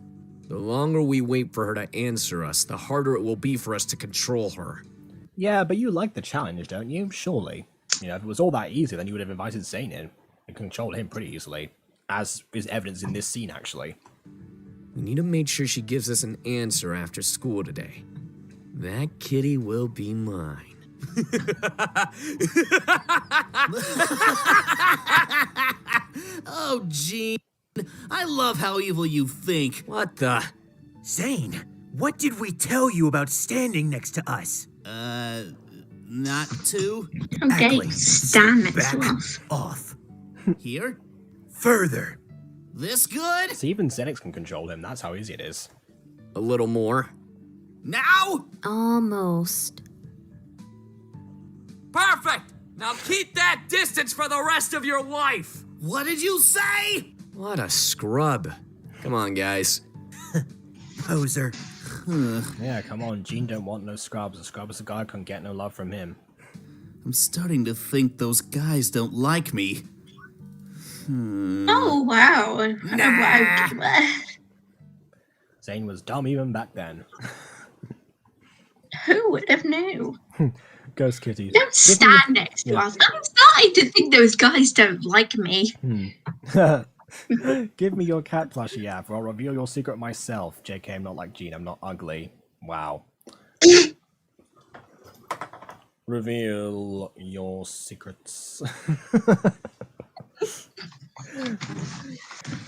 Speaker 9: The longer we wait for her to answer us, the harder it will be for us to control her.
Speaker 1: Yeah, but you like the challenge, don't you? Surely. You know, if it was all that easy, then you would have invited Zane in and controlled him pretty easily. As is evidenced in this scene, actually.
Speaker 9: We need to make sure she gives us an answer after school today. That kitty will be mine.
Speaker 8: Oh, Gene. I love how evil you think.
Speaker 9: What the?
Speaker 7: Zane, What did we tell you about standing next to us?
Speaker 10: Not to.
Speaker 2: Okay,
Speaker 7: Exactly.
Speaker 2: stand
Speaker 7: Sit
Speaker 2: next to
Speaker 7: back
Speaker 2: us.
Speaker 7: off.
Speaker 10: Here?
Speaker 7: Further.
Speaker 10: This good?
Speaker 1: See, even Xenix can control him. That's how easy it is.
Speaker 9: A little more.
Speaker 10: Now?
Speaker 6: Almost.
Speaker 9: Perfect! Now keep that distance for the rest of your life!
Speaker 10: What did you say?
Speaker 9: What a scrub. Come on, guys.
Speaker 7: Poser.
Speaker 1: Yeah, come on. Gene don't want no scrubs. A scrub is a guy who can get no love from him.
Speaker 10: I'm starting to think those guys don't like me.
Speaker 2: Oh, wow. Wow.
Speaker 1: Zane was dumb even back then.
Speaker 2: Who would have known?
Speaker 1: Ghost Kitty.
Speaker 2: Don't stand next to us. I'm starting to think those guys don't like me.
Speaker 1: Give me your cat plushie app, or I'll reveal your secret myself. JK, I'm not like Gene, I'm not ugly. Wow. Reveal your secrets.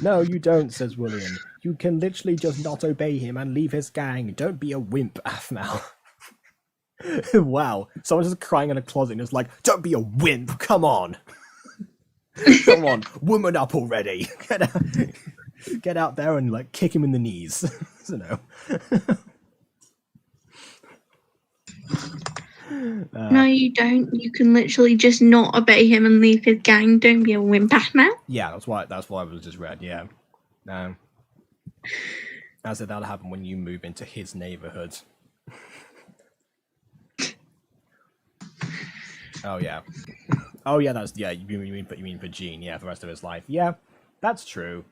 Speaker 1: No, you don't, says William. You can literally just not obey him and leave his gang. Don't be a wimp, Aphmau. Wow. Someone's just crying in a closet and it's like, don't be a wimp, come on. Come on, woman up already. Get out there and like kick him in the knees. You know.
Speaker 2: No, you don't. You can literally just not obey him and leave his gang. Don't be a wimp, man.
Speaker 1: Yeah, that's why it was just read. Yeah. I said that'll happen when you move into his neighborhood. Oh yeah. Oh yeah, that's You mean for Gene? Yeah, for the rest of his life. Yeah, that's true.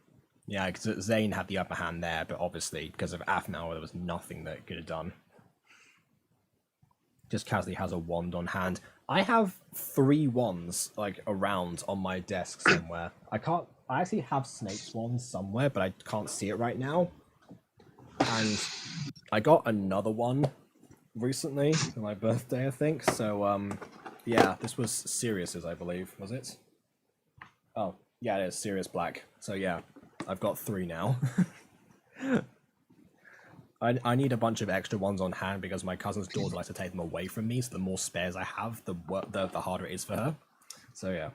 Speaker 1: Yeah, because Zane had the upper hand there, but obviously because of Aphmau, there was nothing that it could have done. Just casually has a wand on hand. I have 3 wands like around on my desk somewhere. I actually have Snake's wand somewhere, but I can't see it right now. And I got another one recently for my birthday, I think. So yeah, this was Sirius's, I believe, was it? Oh, yeah, it is Sirius Black. So yeah, I've got 3 now. I need a bunch of extra ones on hand because my cousin's daughter likes to take them away from me, so the more spares I have, the harder it is for her. So yeah.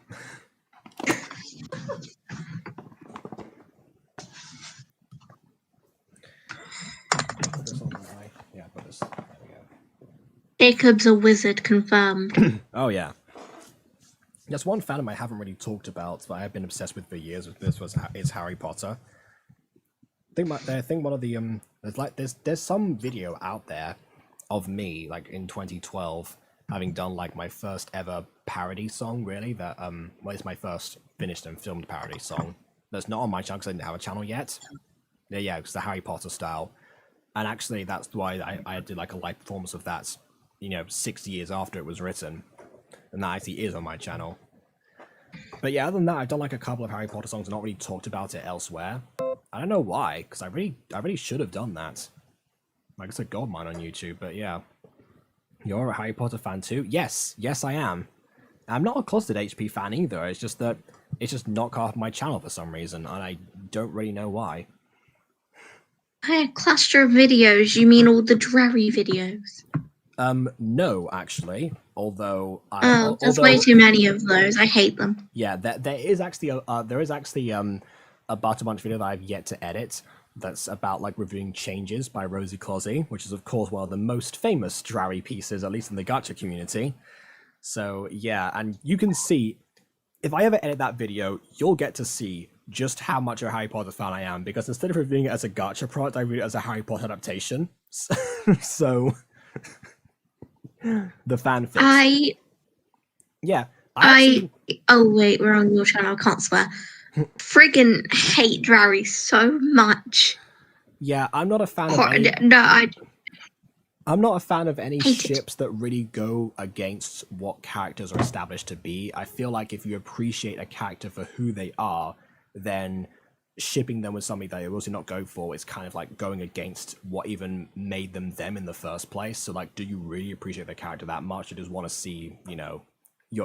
Speaker 1: Put this on my... Yeah, put this... There we go.
Speaker 2: Jacob's a wizard, confirmed.
Speaker 1: Oh yeah. There's one fandom I haven't really talked about, but I've been obsessed with for years. Is Harry Potter. I think one of the there's some video out there of me like in 2012 having done like my first ever parody song. Really, that well, it's my first finished and filmed parody song. That's not on my channel because I didn't have a channel yet. Yeah, it's the Harry Potter style, and actually that's why I did like a live performance of that. 6 years after it was written, and that actually is on my channel. But yeah, other than that, I've done like a couple of Harry Potter songs and not really talked about it elsewhere. I don't know why, because I really should have done that. Like it's a goldmine on YouTube, but yeah. You're a Harry Potter fan too? Yes, I am. I'm not a closeted HP fan either. It's just that it's just not off my channel for some reason, and I don't really know why.
Speaker 2: Hey, cluster of videos. You mean all the Drarry videos?
Speaker 1: No, actually. Although
Speaker 2: there's way too many of those. I hate them.
Speaker 1: Yeah, there is actually a bunch of video that I've yet to edit. That's about like reviewing Changes by Rosie Closey, which is of course one of the most famous Drarry pieces, at least in the gacha community. So yeah, and you can see if I ever edit that video, you'll get to see just how much a Harry Potter fan I am, because instead of reviewing it as a gacha product, I read it as a Harry Potter adaptation. So the fanfics.
Speaker 2: Oh wait, we're on your channel. I can't swear. Friggin' hate Drarry so much.
Speaker 1: Yeah, I'm not a fan of I'm not a fan of any ships that really go against what characters are established to be. I feel like if you appreciate a character for who they are, then shipping them with something that you're also not going for is kind of like going against what even made them them in the first place. So like, do you really appreciate the character that much? You just want to see,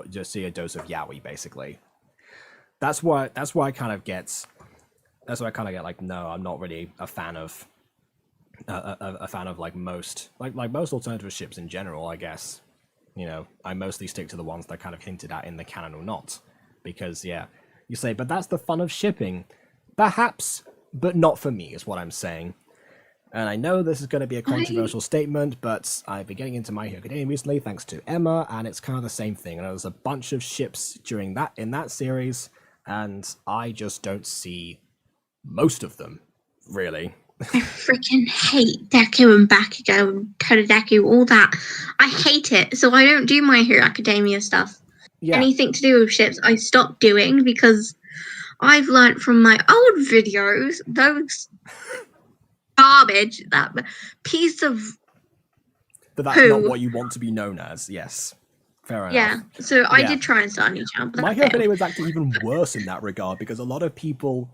Speaker 1: just see a dose of yaoi, basically. That's why I kind of get like, no, I'm not really a fan of a fan of like most alternative ships in general, I guess. You know, I mostly stick to the ones that kind of hinted at in the canon or not. Because, yeah, you say, but that's the fun of shipping. Perhaps, but not for me, is what I'm saying. And I know this is going to be a controversial statement, but I've been getting into My Hero Academia recently, thanks to Emma, and it's kind of the same thing. And there's a bunch of ships in that series, and I just don't see most of them, really.
Speaker 2: I freaking hate Deku and Bakugo and Tododaku, all that. I hate it, so I don't do My Hero Academia stuff.
Speaker 1: Yeah.
Speaker 2: Anything to do with ships, I stopped doing because I've learnt from my old videos, those garbage, that piece of
Speaker 1: But that's not what you want to be known as, yes. Fair enough.
Speaker 2: Yeah, so I did try and start a new channel, but
Speaker 1: My Hero Academia was actually even worse in that regard because a lot of people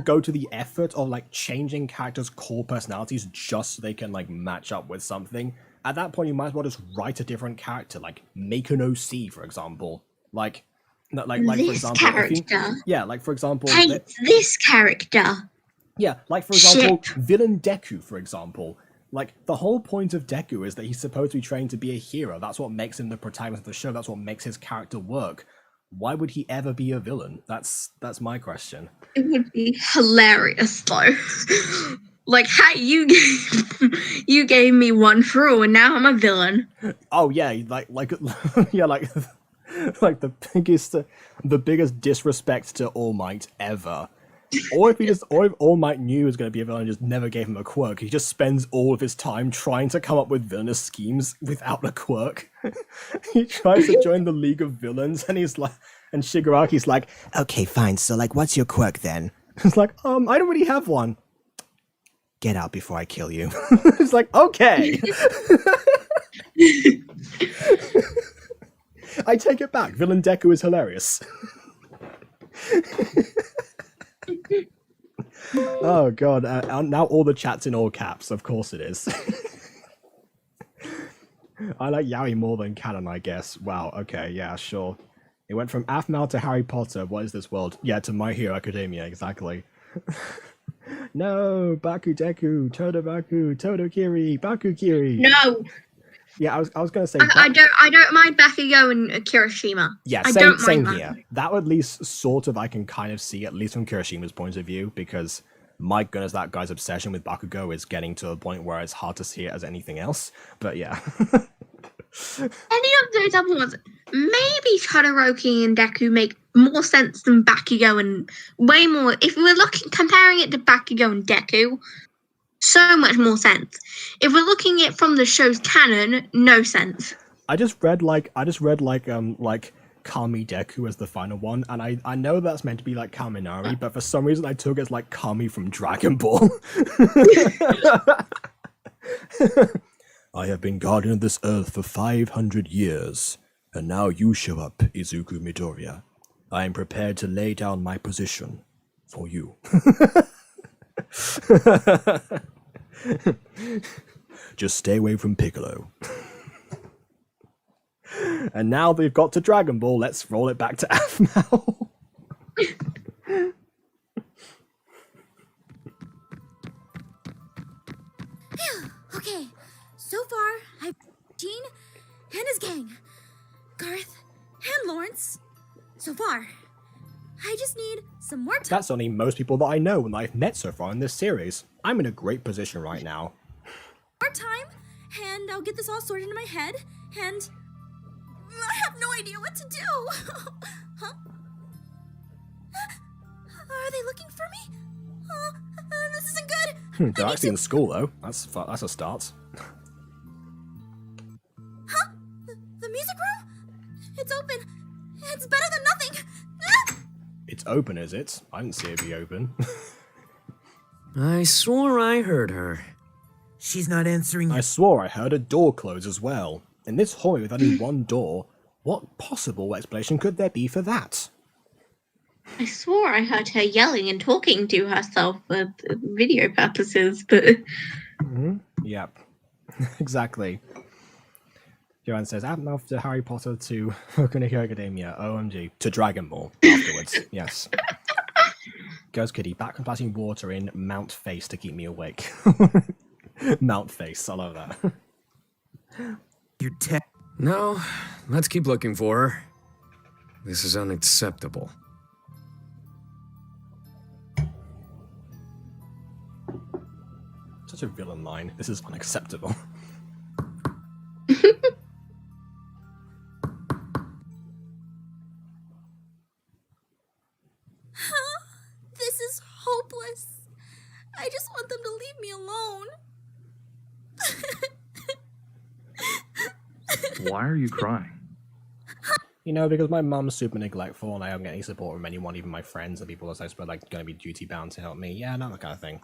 Speaker 1: go to the effort of like changing characters' core personalities just so they can like match up with something. At that point, you might as well just write a different character, like make an OC, for example. Like for example, for example,
Speaker 2: hate this character.
Speaker 1: Yeah, like for example, villain Deku, for example. Like, the whole point of Deku is that he's supposed to be trained to be a hero. That's what makes him the protagonist of the show. That's what makes his character work. Why would he ever be a villain? That's my question.
Speaker 2: It would be hilarious, though. Like, hey, you gave me one through, and now I'm a villain.
Speaker 1: Oh yeah, like the biggest disrespect to All Might ever. Or if All Might knew he was going to be a villain and just never gave him a quirk, he just spends all of his time trying to come up with villainous schemes without a quirk. He tries to join the League of Villains, and Shigaraki's like,
Speaker 8: Okay, fine. So, like, what's your quirk then?
Speaker 1: It's like, I don't really have one.
Speaker 8: Get out before I kill you.
Speaker 1: It's like, okay. I take it back. Villain Deku is hilarious. Oh god, now all the chat's in all caps, of course it is. I like Yaoi more than canon, I guess. Wow, okay, yeah, sure. It went from Aphmau to Harry Potter, what is this world? Yeah, to My Hero Academia, exactly. No, Bakudeku, Todokiri, Bakukiri.
Speaker 2: No.
Speaker 1: Yeah, I was gonna say.
Speaker 2: I don't mind Bakugo and Kirishima.
Speaker 1: Yeah, same here. That at least sort of I can kind of see, at least from Kirishima's point of view, because my goodness, that guy's obsession with Bakugo is getting to a point where it's hard to see it as anything else. But yeah.
Speaker 2: Any of those other ones, maybe Todoroki and Deku make more sense than Bakugo, and way more. If we're comparing it to Bakugo and Deku, so much more sense. If we're looking at it from the show's canon, no sense.
Speaker 1: I just read Kami Deku as the final one, and I know that's meant to be like Kaminari, but for some reason I took it as like Kami from Dragon Ball. I have been guardian of this earth for 500 years, and now you show up, Izuku Midoriya. I am prepared to lay down my position for you. Just stay away from Piccolo. And now they've got to Dragon Ball, let's roll it back to Aphmau.
Speaker 5: Okay, so far I've Gene and his gang, Garth and Lawrence. So far, I just need some more time.
Speaker 1: That's only most people that I know and I've met so far in this series. I'm in a great position right now.
Speaker 5: More time, and I'll get this all sorted in my head, and I have no idea what to do. Huh? Are they looking for me? This isn't good.
Speaker 1: They're actually in school though. That's a start.
Speaker 5: Huh? The music room? It's open. It's better than nothing.
Speaker 1: It's open, is it? I didn't see it be open.
Speaker 9: I swore I heard her.
Speaker 7: She's not answering.
Speaker 1: I swore I heard a door close as well. In this hallway with only one door, what possible explanation could there be for that?
Speaker 2: I swore I heard her yelling and talking to herself for video purposes, but...
Speaker 1: Mm-hmm. Yep. Exactly. Joanne says, after Harry Potter to Boku no Hero Academia, OMG, to Dragon Ball afterwards. Yes. Ghost Kitty, back from splashing water in Mount Face to keep me awake. Mount face. I love that.
Speaker 7: Your tech.
Speaker 9: No, let's keep looking for her. This is unacceptable.
Speaker 1: Such a villain line. This is unacceptable.
Speaker 5: This is hopeless. I just want them to leave me alone.
Speaker 11: Why are you crying?
Speaker 1: You know, because my mum's super neglectful and I don't get any support from anyone, even my friends and people that I suppose like going to be duty bound to help me. Yeah, not that kind of thing.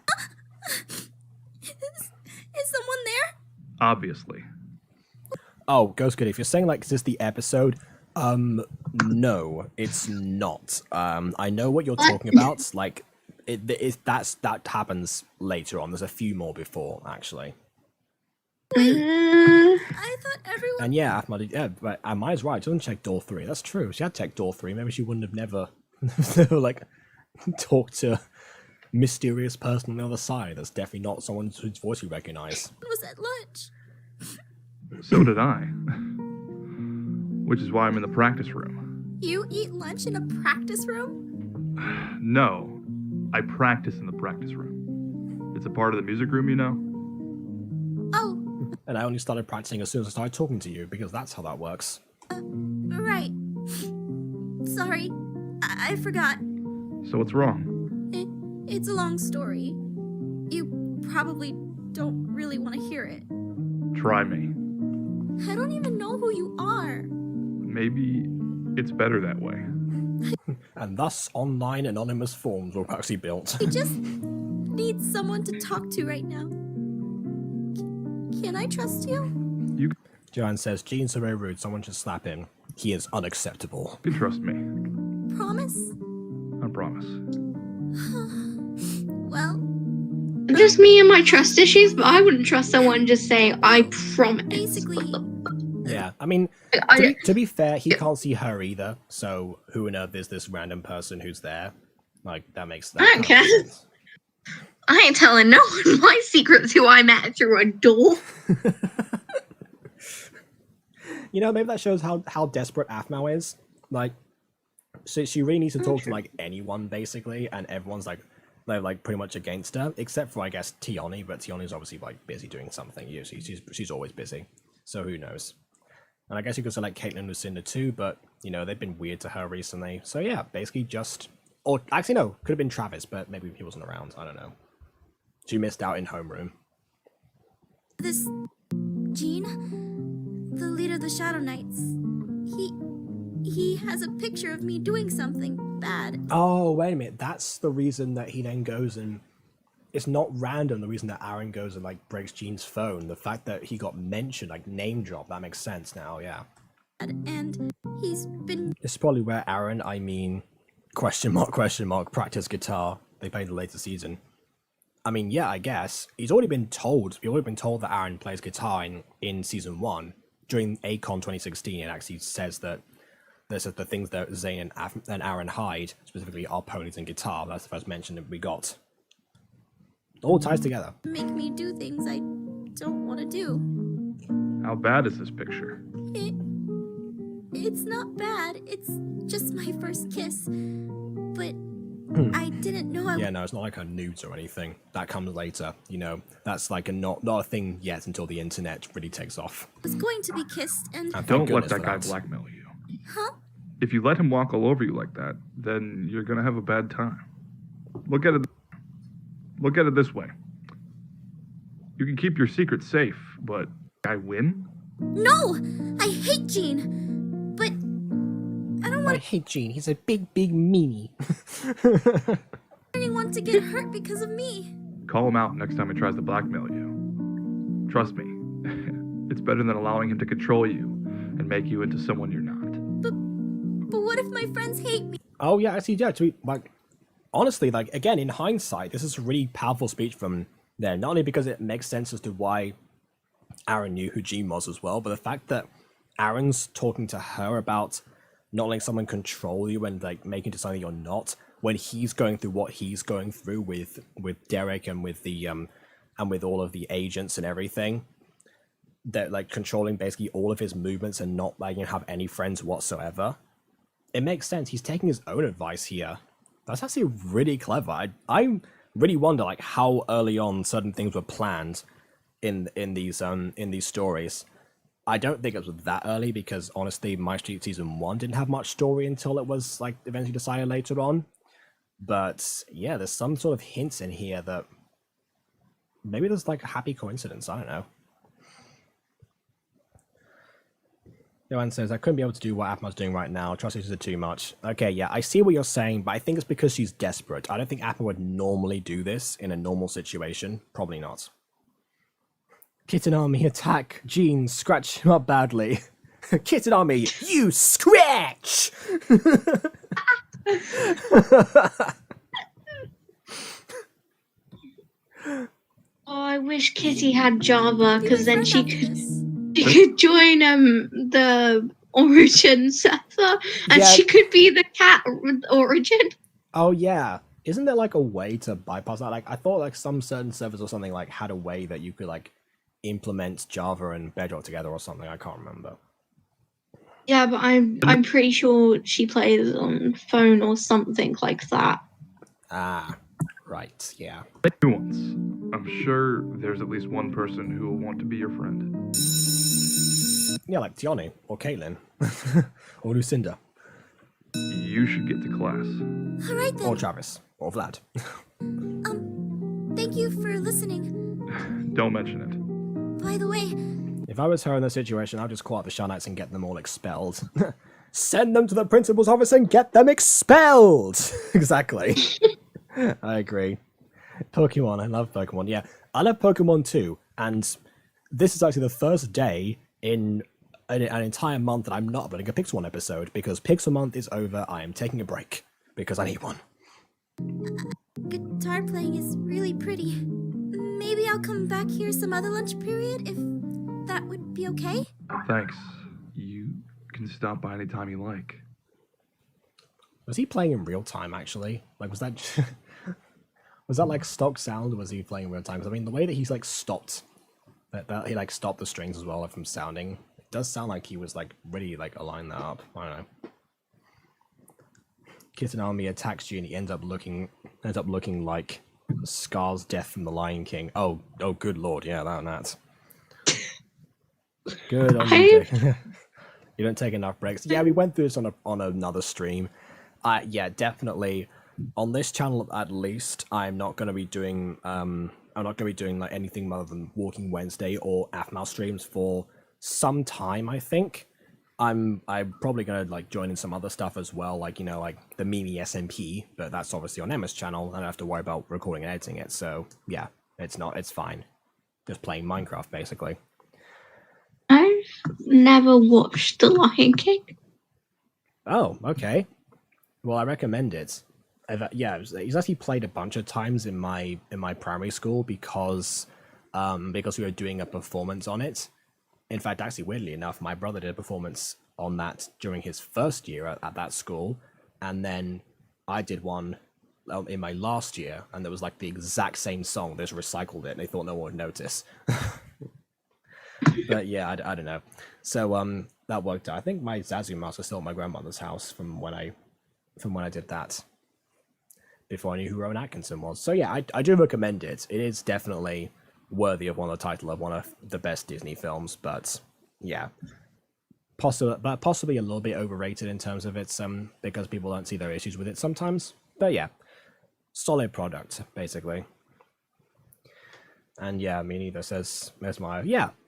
Speaker 5: Is someone there?
Speaker 11: Obviously.
Speaker 1: Oh, Ghost Good, if you're saying like, is this the episode? No, it's not. I know what you're talking about. Like, that happens later on. There's a few more before, actually.
Speaker 5: I thought everyone.
Speaker 1: And yeah, but Maya's right. She doesn't check door 3. That's true. She had checked door 3. Maybe she wouldn't have never like talked to mysterious person on the other side. That's definitely not someone whose voice you recognize.
Speaker 5: Was at lunch.
Speaker 11: So did I. Which is why I'm in the practice room.
Speaker 5: You eat lunch in a practice room?
Speaker 11: No, I practice in the practice room. It's a part of the music room, you know?
Speaker 5: Oh,
Speaker 1: And I only started practicing as soon as I started talking to you, because that's how that works.
Speaker 5: right. Sorry, I forgot.
Speaker 11: So what's wrong?
Speaker 5: It's a long story. You probably don't really want to hear it.
Speaker 11: Try me.
Speaker 5: I don't even know who you are.
Speaker 11: Maybe it's better that way.
Speaker 1: And thus, online anonymous forms were actually built.
Speaker 5: I just need someone to talk to right now. Can I trust you?
Speaker 1: Joanne says, Gene's so very rude, someone should slap him. He is unacceptable.
Speaker 11: You can trust me.
Speaker 5: Promise?
Speaker 11: I promise.
Speaker 5: Well,
Speaker 2: Just me and my trust issues, but I wouldn't trust someone just saying, I promise.
Speaker 5: basically,
Speaker 1: Yeah, I mean, to be fair, he can't see her either, so who on earth is this random person who's there? Like, that makes that
Speaker 2: I don't
Speaker 1: kind of
Speaker 2: care.
Speaker 1: sense.
Speaker 2: I ain't telling no one my secrets who I met through a door.
Speaker 1: You know, maybe that shows how desperate Aphmau is. Like, so she really needs to talk to, like, anyone, basically, and everyone's, like, they're, like, pretty much against her, except for, I guess, Tioni, but Tioni's obviously, like, busy doing something. She's always busy, so who knows. And I guess you could select Caitlin and Lucinda too, but, you know, they've been weird to her recently. So yeah, basically just... Or, actually no, could have been Travis, but maybe he wasn't around, I don't know. She missed out in homeroom.
Speaker 5: this Gene, the leader of the Shadow Knights, he has a picture of me doing something bad.
Speaker 1: Oh, wait a minute, that's the reason that he then goes and... It's not random, the reason that Aaron goes and, like, breaks Gene's phone. The fact that he got mentioned, like, name drop, that makes sense now, yeah.
Speaker 5: And he's been...
Speaker 1: It's probably where Aaron, I mean, question mark, practice guitar. They played the later season. I mean, yeah, I guess. He's already been told that Aaron plays guitar in season 1. During ACON 2016, it actually says that there's the things that Zane and Aaron hide, specifically are ponies and guitar. That's the first mention that we got. It all ties together.
Speaker 5: make me do things I don't want to do.
Speaker 11: How bad is this picture?
Speaker 5: It's not bad. It's just my first kiss. But I didn't know I
Speaker 1: Yeah, no, it's not like her nudes or anything. That comes later, you know. That's like not a thing yet until the internet really takes off.
Speaker 5: was going to be kissed and...
Speaker 1: And thank
Speaker 11: Don't let
Speaker 1: goodness
Speaker 11: that
Speaker 1: for
Speaker 11: guy blackmail you.
Speaker 5: Huh?
Speaker 11: If you let him walk all over you like that, then you're gonna have a bad time. Look at it this way. You can keep your secret safe, but I win?
Speaker 5: No! I hate Gene! But I don't
Speaker 1: I
Speaker 5: want
Speaker 1: hate Gene. He's a big meanie.
Speaker 5: anyone to get hurt because of me.
Speaker 11: Call him out next time he tries to blackmail you. Trust me, it's better than allowing him to control you and make you into someone you're not.
Speaker 5: But what if my friends hate me?
Speaker 1: Oh yeah, actually, yeah. To be, like, honestly, like again, in hindsight, this is a really powerful speech from there. Not only because it makes sense as to why Aaron knew who Gene was as well, but the fact that Aaron's talking to her about not letting someone control you and like making to something you're not, when he's going through what he's going through with Derek and with the and with all of the agents and everything, that like controlling basically all of his movements and not letting him have any friends whatsoever. It makes sense. He's taking his own advice here. That's actually really clever. I really wonder like how early on certain things were planned in these stories. I don't think it was that early because honestly, MyStreet season 1 didn't have much story until it was like eventually decided later on. But yeah, there's some sort of hints in here that maybe there's like a happy coincidence. I don't know. Joanne says, I couldn't be able to do what Apma's doing right now. Trust issues are too much. Okay, yeah, I see what you're saying, but I think it's because she's desperate. I don't think Apma would normally do this in a normal situation. Probably not. Kitten Army attack. Jean, scratch him up badly. Kitten Army, you scratch!
Speaker 2: Oh, I wish Kitty had Java, because then she could join the Origin server, and
Speaker 1: Yeah.
Speaker 2: she could be the cat Origin.
Speaker 1: Oh yeah. Isn't there like a way to bypass that? Like I thought like some certain servers or something like had a way that you could like implement Java and Bedrock together or something. I can't remember.
Speaker 2: Yeah, but I'm pretty sure she plays on phone or something like that.
Speaker 1: Ah, right, yeah.
Speaker 11: New ones. I'm sure there's at least one person who will want to be your friend.
Speaker 1: Yeah, like Tiani or Caitlin or Lucinda.
Speaker 11: You should get to class.
Speaker 5: All right then.
Speaker 1: Or Travis or Vlad.
Speaker 5: Thank you for listening.
Speaker 11: Don't mention it.
Speaker 5: By the way,
Speaker 1: If I was her in this situation, I'd just call out the Shanites and get them all expelled. Send them to the principal's office and get them expelled! Exactly. I agree. Pokemon, I love Pokemon. Yeah, I love Pokemon too. And this is actually the first day in an entire month that I'm not uploading a Pixel 1 episode because Pixel month is over. I am taking a break because I need one.
Speaker 5: guitar playing is really pretty. Maybe I'll come back here some other lunch period if that would be okay?
Speaker 11: Thanks. You can stop by anytime you like.
Speaker 1: Was he playing in real time, actually? Like, was that... was that, like, stock sound, or was he playing in real time? Because, I mean, the way that he's, like, stopped... That he, like, stopped the strings as well like, from sounding, it does sound like he was, like, really, like, aligned that up. I don't know. Kitten Army attacks you, and he ends up looking like Scar's death from The Lion King. Oh, good lord, yeah, that. Good on you, Jake. You don't take enough breaks. Yeah, we went through this on another stream. Yeah, definitely. On this channel, at least, I'm not going to be doing like anything other than Walking Wednesday or AFMAL streams for some time. I think I'm probably going to like join in some other stuff as well, like like the Mimi SMP, but that's obviously on Emma's channel. I don't have to worry about recording and editing it. So yeah, it's fine. Just playing Minecraft basically.
Speaker 2: I've never watched The Lion King.
Speaker 1: Oh, okay. Well, I recommend it. Yeah, he's actually played a bunch of times in my primary school because we were doing a performance on it. In fact, actually, weirdly enough, my brother did a performance on that during his first year at that school, and then I did one in my last year, and there was like the exact same song. They just recycled it, and they thought no one would notice. But yeah, I don't know. So that worked out. I think my Zazu mask is still at my grandmother's house from when I did that. Before I knew who Rowan Atkinson was. So yeah, I do recommend it. It is definitely worthy of the title of one of the best Disney films, but yeah. Possibly a little bit overrated in terms of its because people don't see their issues with it sometimes. But yeah. Solid product, basically. And yeah, me neither says Mesmeyer.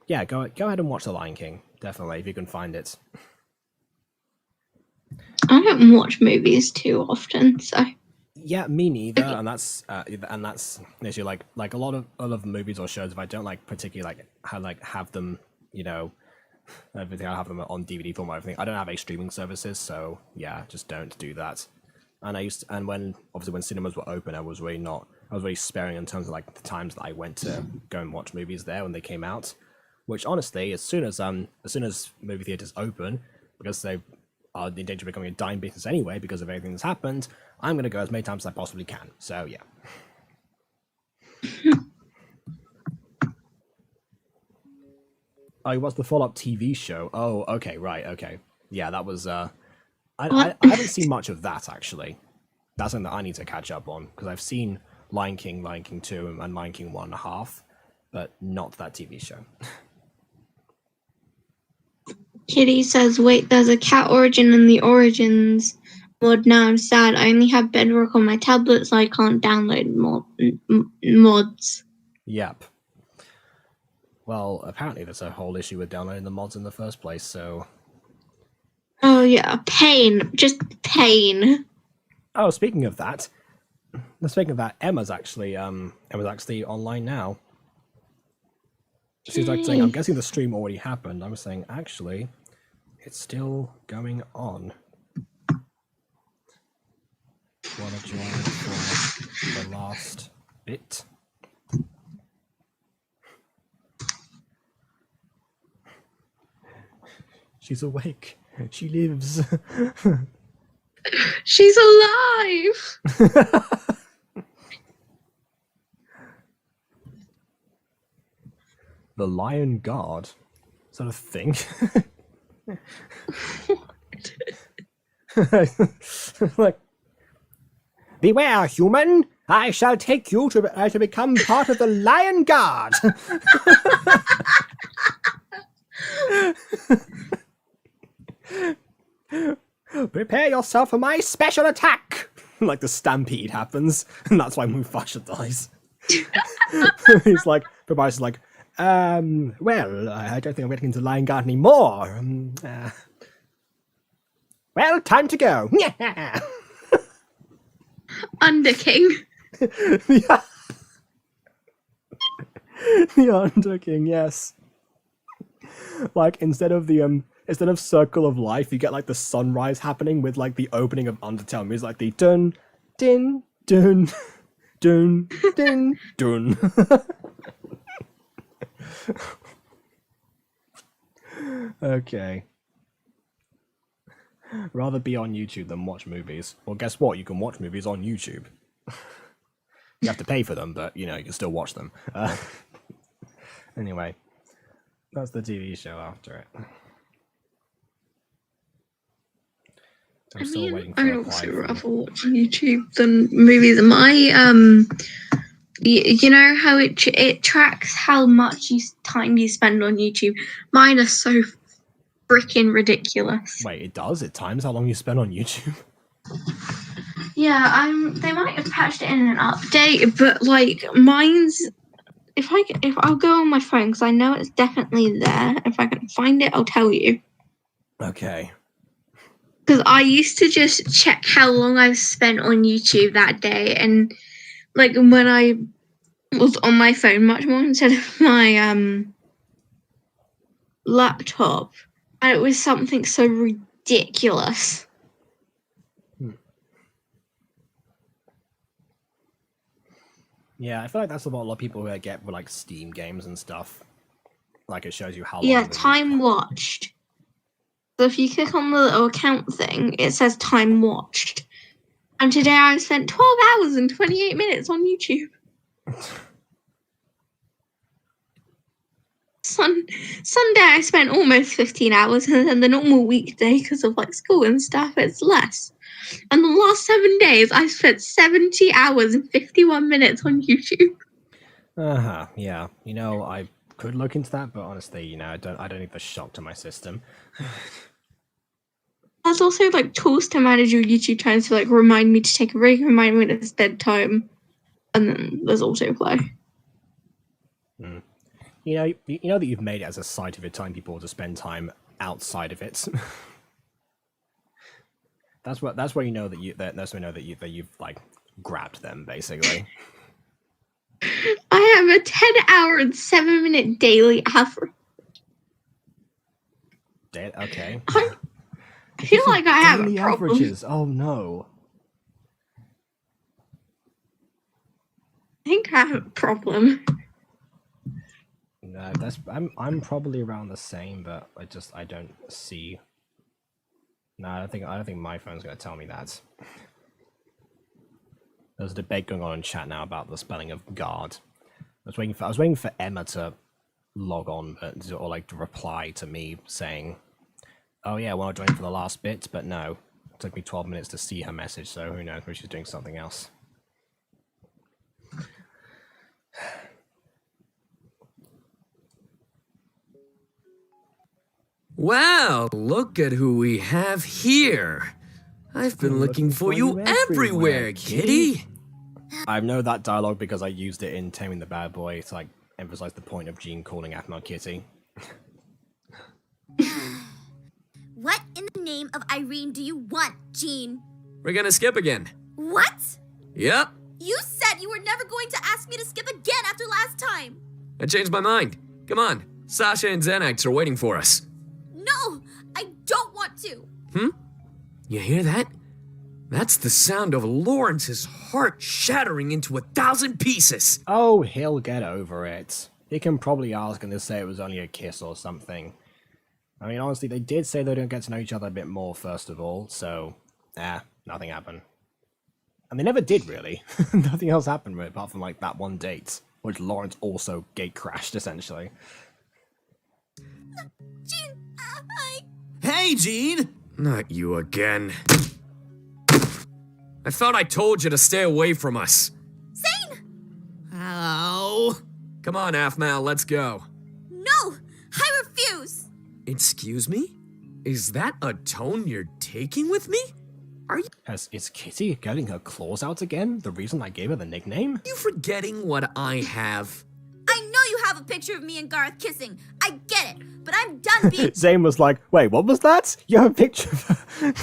Speaker 1: Yeah, go ahead and watch The Lion King. Definitely, if you can find it.
Speaker 2: I don't watch movies too often, so
Speaker 1: yeah, me neither. And that's literally like a lot of movies or shows. If I don't like particularly have them, everything, I have them on DVD form or everything. I don't have any streaming services, so yeah, just don't do that. And when cinemas were open, I was really sparing in terms of like the times that I went to go and watch movies there when they came out. Which honestly, as soon as movie theaters open, because they are in danger of becoming a dying business anyway because of everything that's happened, I'm going to go as many times as I possibly can. So yeah. Oh, what's the follow-up TV show? Oh, okay, right, okay. Yeah, that was I haven't seen much of that actually. That's something that I need to catch up on because I've seen Lion King 2, and Lion King 1.5, but not that TV show.
Speaker 2: Kitty says, wait, there's a cat origin in the Origins mod now. I'm sad. I only have Bedrock on my tablet, so I can't download mods.
Speaker 1: Yep. Well, apparently there's a whole issue with downloading the mods in the first place, so...
Speaker 2: Oh yeah, pain. Just pain.
Speaker 1: Oh, speaking of that, Emma's actually online now. She's like saying, I'm guessing the stream already happened. I was saying, actually, it's still going on. Wanna join for the last bit? She's awake. She lives.
Speaker 2: She's alive!
Speaker 1: The Lion Guard? Is that a thing? Like, beware, human! I shall take you to become part of the Lion Guard! Prepare yourself for my special attack! Like the stampede happens, and that's why Mufasa dies. He's like, Tobias is like, well, I don't think I'm getting into Lion Guard anymore. Well, time to go.
Speaker 2: Under King.
Speaker 1: Yeah. The Under King, yes. Like instead of Circle of Life, you get like the sunrise happening with like the opening of Undertale music, like the dun din dun dun din dun. Okay. Rather be on YouTube than watch movies. Well, guess what? You can watch movies on YouTube. You have to pay for them, but you know, you can still watch them. Anyway, that's the TV show after it. I'm still waiting for
Speaker 2: I
Speaker 1: a
Speaker 2: also
Speaker 1: reply
Speaker 2: rather
Speaker 1: from...
Speaker 2: watch YouTube than movies. You know how it tracks how much time you spend on YouTube. Mine are so freaking ridiculous.
Speaker 1: Wait, it does? It times how long you spend on YouTube?
Speaker 2: Yeah, they might have patched it in an update, but like mine's if I'll go on my phone because I know it's definitely there. If I can find it, I'll tell you.
Speaker 1: Okay.
Speaker 2: Because I used to just check how long I've spent on YouTube that day, and like when I was on my phone much more instead of my laptop, and it was something so ridiculous.
Speaker 1: Yeah, I feel like that's what a lot of people get with like Steam games and stuff. Like it shows you how long.
Speaker 2: Yeah, time watched. So if you click on the little account thing, it says time watched. And today I spent 12 hours and 28 minutes on YouTube. Sunday I spent almost 15 hours, and then the normal weekday, because of like school and stuff, it's less. And the last 7 days I spent 70 hours and 51 minutes on YouTube.
Speaker 1: Yeah. You know, I could look into that, but honestly, you know, I don't need the shock to my system.
Speaker 2: There's also like tools to manage your YouTube time to like remind me to take a break, remind me that it's bedtime, and then there's autoplay.
Speaker 1: You know that you've made it as a site of your time people to spend time outside of it. That's where you know that you've like grabbed them basically.
Speaker 2: I have a 10-hour and 7-minute daily average.
Speaker 1: Okay.
Speaker 2: I feel like I have a problem.
Speaker 1: Averages. Oh no.
Speaker 2: I think I have a problem.
Speaker 1: No, I'm probably around the same, but I don't see. No, I don't think my phone's gonna tell me that. There's a debate going on in chat now about the spelling of guard. I was waiting for Emma to log on or like reply to me saying, "Oh yeah, well I joined for the last bit," but no, it took me 12 minutes to see her message, so who knows? Maybe she's doing something else.
Speaker 9: Wow, look at who we have here. I've been looking for you everywhere, kitty.
Speaker 1: I know that dialogue because I used it in Taming the Bad Boy to like emphasize the point of Jean calling Aphmau kitty.
Speaker 5: What in the name of Irene do you want, Jean?
Speaker 9: We're gonna skip again.
Speaker 5: What?
Speaker 9: Yep,
Speaker 5: You said you were never going to ask me to skip again after last time.
Speaker 9: I changed my mind. Come on, Sasha and Xenites are waiting for us.
Speaker 5: No, I don't want to.
Speaker 9: You hear that? That's the sound of Lawrence's heart shattering into 1,000 pieces.
Speaker 1: Oh, he'll get over it. He can probably ask and they'll say it was only a kiss or something. I mean, honestly, they did say they don't get to know each other a bit more, first of all, so, nothing happened. And they never did, really. Nothing else happened, really, apart from, like, that one date, which Lawrence also gate crashed, essentially.
Speaker 5: Jean,
Speaker 10: Hey, Jean!
Speaker 9: Not you again. I thought I told you to stay away from us.
Speaker 5: Zane!
Speaker 10: Ow!
Speaker 9: Come on, Aphmau, let's go.
Speaker 5: No, I refuse.
Speaker 9: Excuse me? Is that a tone you're taking with me? Are
Speaker 1: Is Kitty getting her claws out again? The reason I gave her the nickname?
Speaker 9: you forgetting what I have?
Speaker 5: I know you have a picture of me and Garth kissing. I get it, but I'm done being.
Speaker 1: Zane was like, wait, what was that? You have a picture of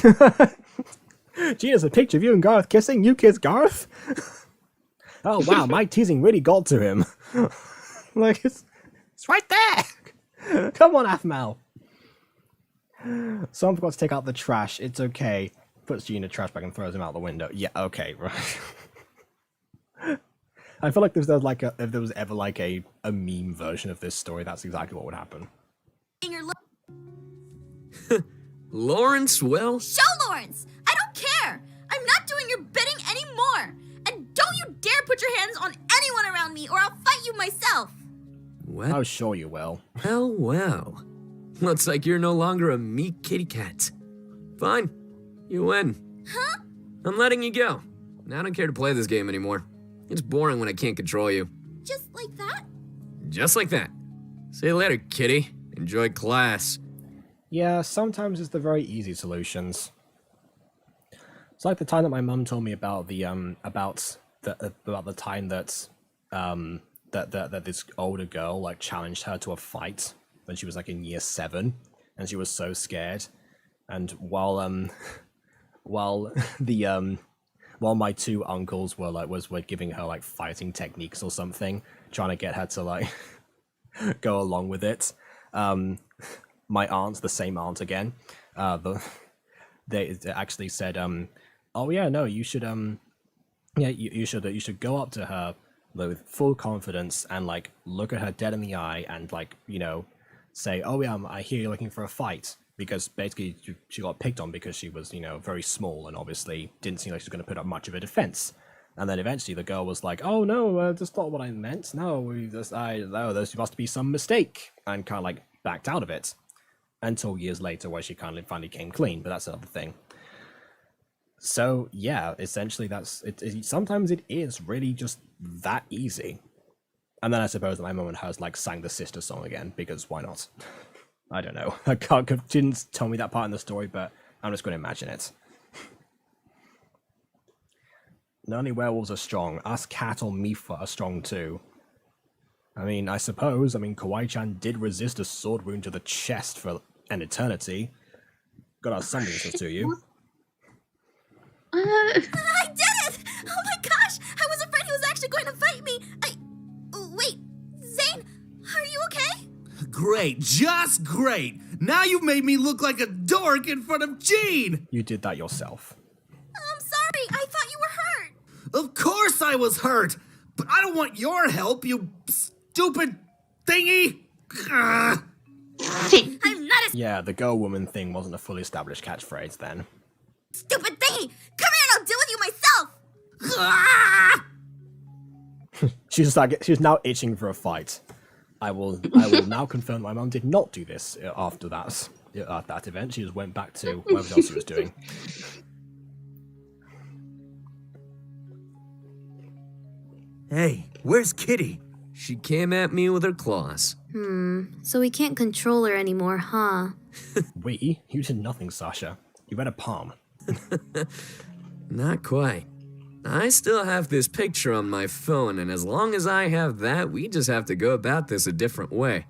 Speaker 1: her. Gee, there's a picture of you and Garth kissing. You kiss Garth? Oh, wow, my teasing really got to him. Like, it's right there. Come on, Aphmau. Someone forgot to take out the trash. It's okay. Puts G in the trash bag and throws him out the window. Yeah, okay, right. I feel like if there was ever like a meme version of this story, that's exactly what would happen.
Speaker 5: Your
Speaker 9: Lawrence, well,
Speaker 5: Show Lawrence! I don't care! I'm not doing your bidding anymore! And don't you dare put your hands on anyone around me or I'll fight you myself!
Speaker 9: well,
Speaker 1: Oh, sure you will.
Speaker 9: well. Looks like you're no longer a meek kitty cat. Fine, you win.
Speaker 5: Huh?
Speaker 9: I'm letting you go. I don't care to play this game anymore. It's boring when I can't control you.
Speaker 5: Just like that?
Speaker 9: Just like that. See you later, kitty. Enjoy class.
Speaker 1: Yeah, sometimes it's the very easy solutions. It's like the time that my mum told me about the time that that this older girl like challenged her to a fight when she was like in year 7, and she was so scared. And while my two uncles were giving her like fighting techniques or something, trying to get her to like go along with it, my aunt, the same aunt again, they actually said, oh yeah, no, you should you should go up to her with full confidence and like look at her dead in the eye and like, you know, say, oh yeah, I hear you're looking for a fight. Because basically she got picked on because she was, you know, very small and obviously didn't seem like she was going to put up much of a defense. And then eventually the girl was like, oh no, that's not what I meant. No, there must be some mistake. And kind of like backed out of it. Until years later where she kind of finally came clean, but that's another thing. So yeah, essentially that's it. Sometimes it is really just that easy. And then I suppose that my mum and hers like sang the sister song again, because why not? I don't know. I didn't tell me that part in the story, but I'm just going to imagine it. Not only werewolves are strong, us cat or Mifa are strong too. I mean, Kawaii-chan did resist a sword wound to the chest for an eternity. Got our semblances to you.
Speaker 5: I did it! Oh my gosh! I was afraid he was actually going to fight me! Wait, Zane, are you okay?
Speaker 10: Great, just great! Now you've made me look like a dork in front of Jean!
Speaker 1: You did that yourself.
Speaker 5: I'm sorry, I thought you were hurt!
Speaker 10: Of course I was hurt! But I don't want your help, you stupid thingy! Ugh.
Speaker 5: I'm not a
Speaker 1: Yeah, the girl woman thing wasn't a fully established catchphrase then.
Speaker 5: stupid thingy! Come here and I'll deal with you myself!
Speaker 1: She's now itching for a fight. I will now confirm my mum did not do this after that event. She just went back to whatever else she was doing.
Speaker 7: Hey, where's Kitty?
Speaker 9: She came at me with her claws.
Speaker 6: So we can't control her anymore, huh?
Speaker 1: We? You did nothing, Sasha. You read a palm.
Speaker 9: Not quite. I still have this picture on my phone, and as long as I have that, we just have to go about this a different way.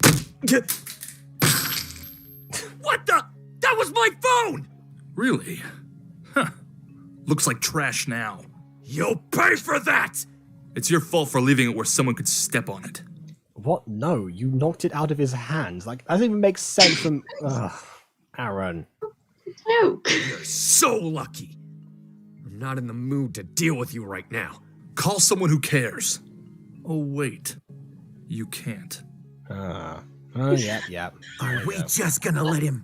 Speaker 10: What the? That was my phone!
Speaker 11: Really? Huh. Looks like trash now.
Speaker 10: You'll pay for that!
Speaker 11: It's your fault for leaving it where someone could step on it.
Speaker 1: What? No, you knocked it out of his hands. Like, that doesn't even make sense from... Ugh, Aaron.
Speaker 2: No.
Speaker 9: You're so lucky. I'm not in the mood to deal with you right now.
Speaker 11: Call someone who cares. Oh, wait. You can't.
Speaker 1: Oh, yeah.
Speaker 7: Are we just gonna let him?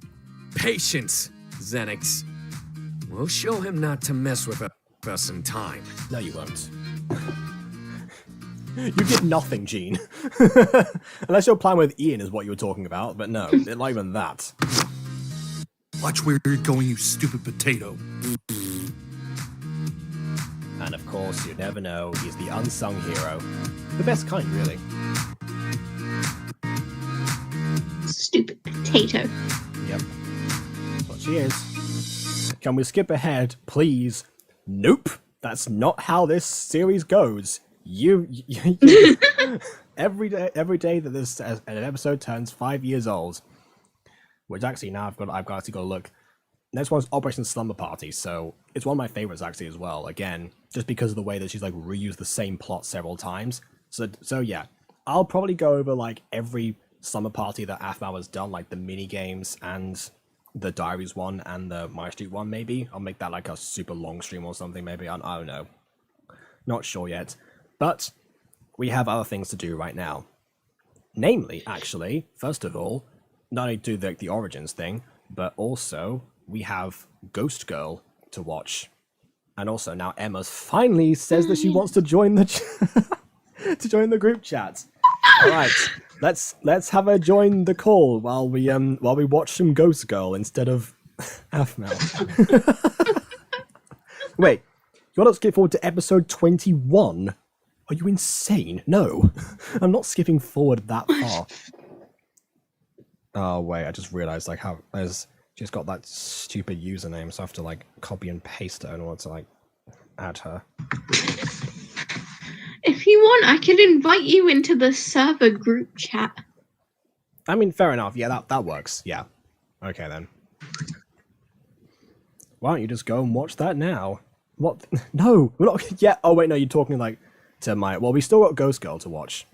Speaker 9: Patience, Xenix. We'll show him not to mess with us in time.
Speaker 1: No, you won't. You did nothing, Gene. Unless your plan with Ian is what you were talking about, but no, not even that.
Speaker 11: Watch where you're going, you stupid potato.
Speaker 1: And of course, you never know, he's the unsung hero. The best kind, really.
Speaker 2: Stupid potato.
Speaker 1: Yep. That's what she is. Can we skip ahead, please? Nope. That's not how this series goes. You every day that this an episode turns 5 years old, which actually now I've got to go look. Next one's Operation Slumber Party, so it's one of my favorites actually as well. Again, just because of the way that she's like reused the same plot several times. So yeah, I'll probably go over like every Slumber Party that Aphmau has done, like the mini games and the Diaries one and the MyStreet one. Maybe I'll make that like a super long stream or something. Maybe I don't know, not sure yet. But we have other things to do right now. Namely, actually, first of all, not only do the Origins thing, but also we have Ghost Girl to watch. And also now Emma finally says that she wants to join the to join the group chat. All right, let's have her join the call while we watch some Ghost Girl instead of Aphmau. Wait, you want to skip forward to episode 21? Are you insane? No, I'm not skipping forward that far. Oh wait, I just realized like how she's got that stupid username, so I have to like copy and paste it in order to like add her.
Speaker 2: If you want, I could invite you into the server group chat.
Speaker 1: I mean, fair enough. Yeah, that works. Yeah. Okay then. Why don't you just go and watch that now? What? No, we're not. Yeah. Oh wait, no, you're talking like to my. Well, we still got Ghost Girl to watch,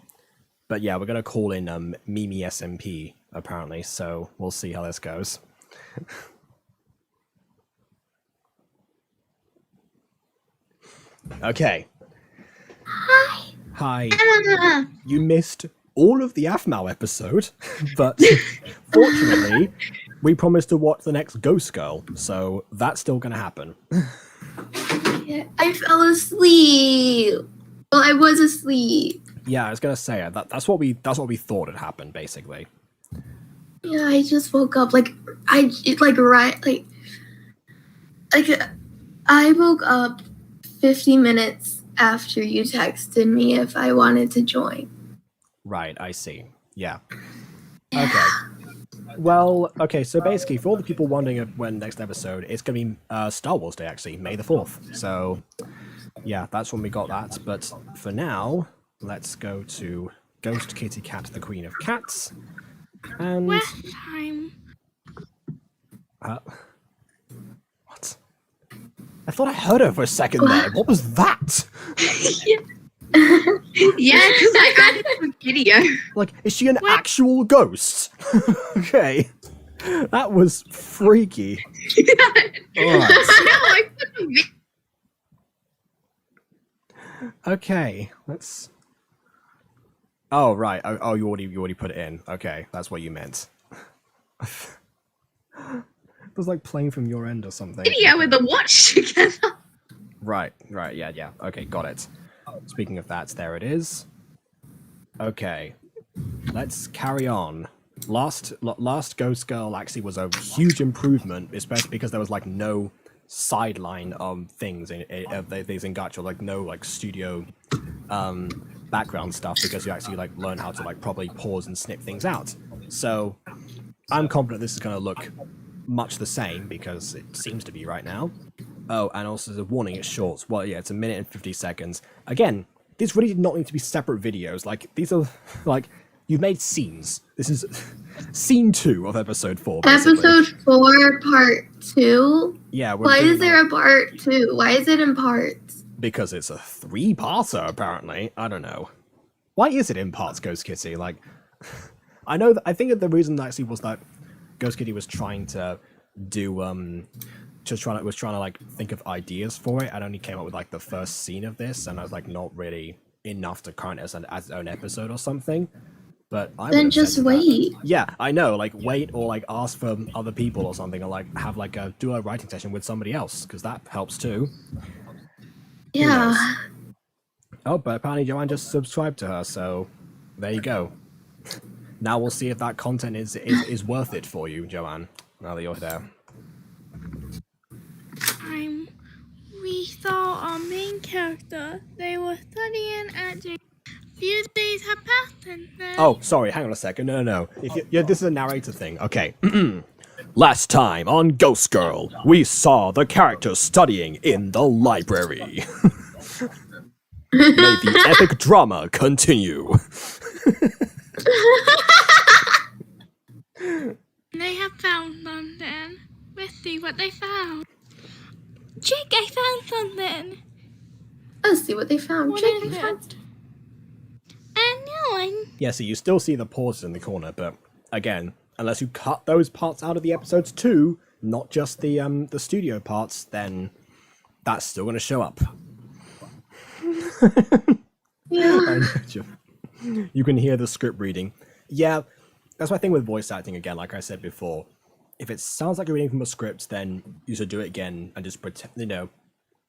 Speaker 1: but yeah, we're gonna call in Mimi SMP apparently. So we'll see how this goes. Okay. Hi. You missed all of the Aphmau episode, but fortunately, we promised to watch the next Ghost Girl, so that's still gonna happen.
Speaker 12: Yeah, I fell asleep. Well, I was asleep.
Speaker 1: Yeah, I was gonna say that's what we thought had happened, basically.
Speaker 12: Yeah, I just woke up I woke up 50 minutes after you texted me if I wanted to join.
Speaker 1: Right, I see. Yeah. Okay. Well, okay, so basically, for all the people wondering when next episode, it's going to be Star Wars Day, actually, May the 4th. So, yeah, that's when we got that. But for now, let's go to Ghost Kitty Cat, the Queen of Cats. And...
Speaker 3: West time.
Speaker 1: What? I thought I heard her for a second there. What was that?
Speaker 2: Yeah, because I added a video.
Speaker 1: Like, is she an actual ghost? Okay. That was freaky.
Speaker 2: Alright.
Speaker 1: Okay, let's... Oh, right. Oh, you already put it in. Okay, that's what you meant. It was like playing from your end or something.
Speaker 2: Video with the watch together.
Speaker 1: Right, yeah. Okay, got it. Speaking of that, there it is. Okay. let's carry on. Last Ghost Girl actually was a huge improvement, especially because there was like no sideline things in these in Gacha, like no like studio background stuff, because you actually like learn how to like properly pause and snip things out. So I'm confident this is going to look much the same, because it seems to be right now. Oh, and also the warning, it's short. Well, yeah, it's 1 minute and 50 seconds. Again, these really did not need to be separate videos. Like, these are, like, you've made scenes. This is scene 2 of episode 4, basically.
Speaker 12: Episode 4, part 2?
Speaker 1: Yeah.
Speaker 12: Why is there a part 2? Why is it in parts?
Speaker 1: Because it's a 3-parter, apparently. I don't know. Why is it in parts, Ghost Kitty? Like, I know that, I think that the reason actually was that Ghost Kitty was trying to do, was trying to like think of ideas for it. I only came up with like the first scene of this, and I was like not really enough to count as its own episode or something. But I
Speaker 12: then just wait.
Speaker 1: Yeah, I know. Like wait, or like ask for other people or something, or like have like do a writing session with somebody else, because that helps too.
Speaker 12: Yeah.
Speaker 1: Oh, but apparently Joanne just subscribed to her, so there you go. Now we'll see if that content is worth it for you, Joanne. Now that you're there.
Speaker 13: We saw our main character. They were studying at the few days have passed and then...
Speaker 1: Oh, sorry, hang on a second. No. This is a narrator thing. Okay. Last time on Ghost Girl, we saw the characters studying in the library. May the epic drama continue.
Speaker 13: They have found something. Let's see what they found. Jake, I found something.
Speaker 12: Let's see what they found.
Speaker 13: What
Speaker 12: Jake,
Speaker 13: is
Speaker 12: I found...
Speaker 13: it? I know.
Speaker 1: Yeah, so you still see the pauses in the corner, but again, unless you cut those parts out of the episodes too, not just the studio parts, then that's still going to show up.
Speaker 12: Yeah.
Speaker 1: You can hear the script reading. Yeah, that's my thing with voice acting again, like I said before. If it sounds like you're reading from a script, then you should do it again and just pretend,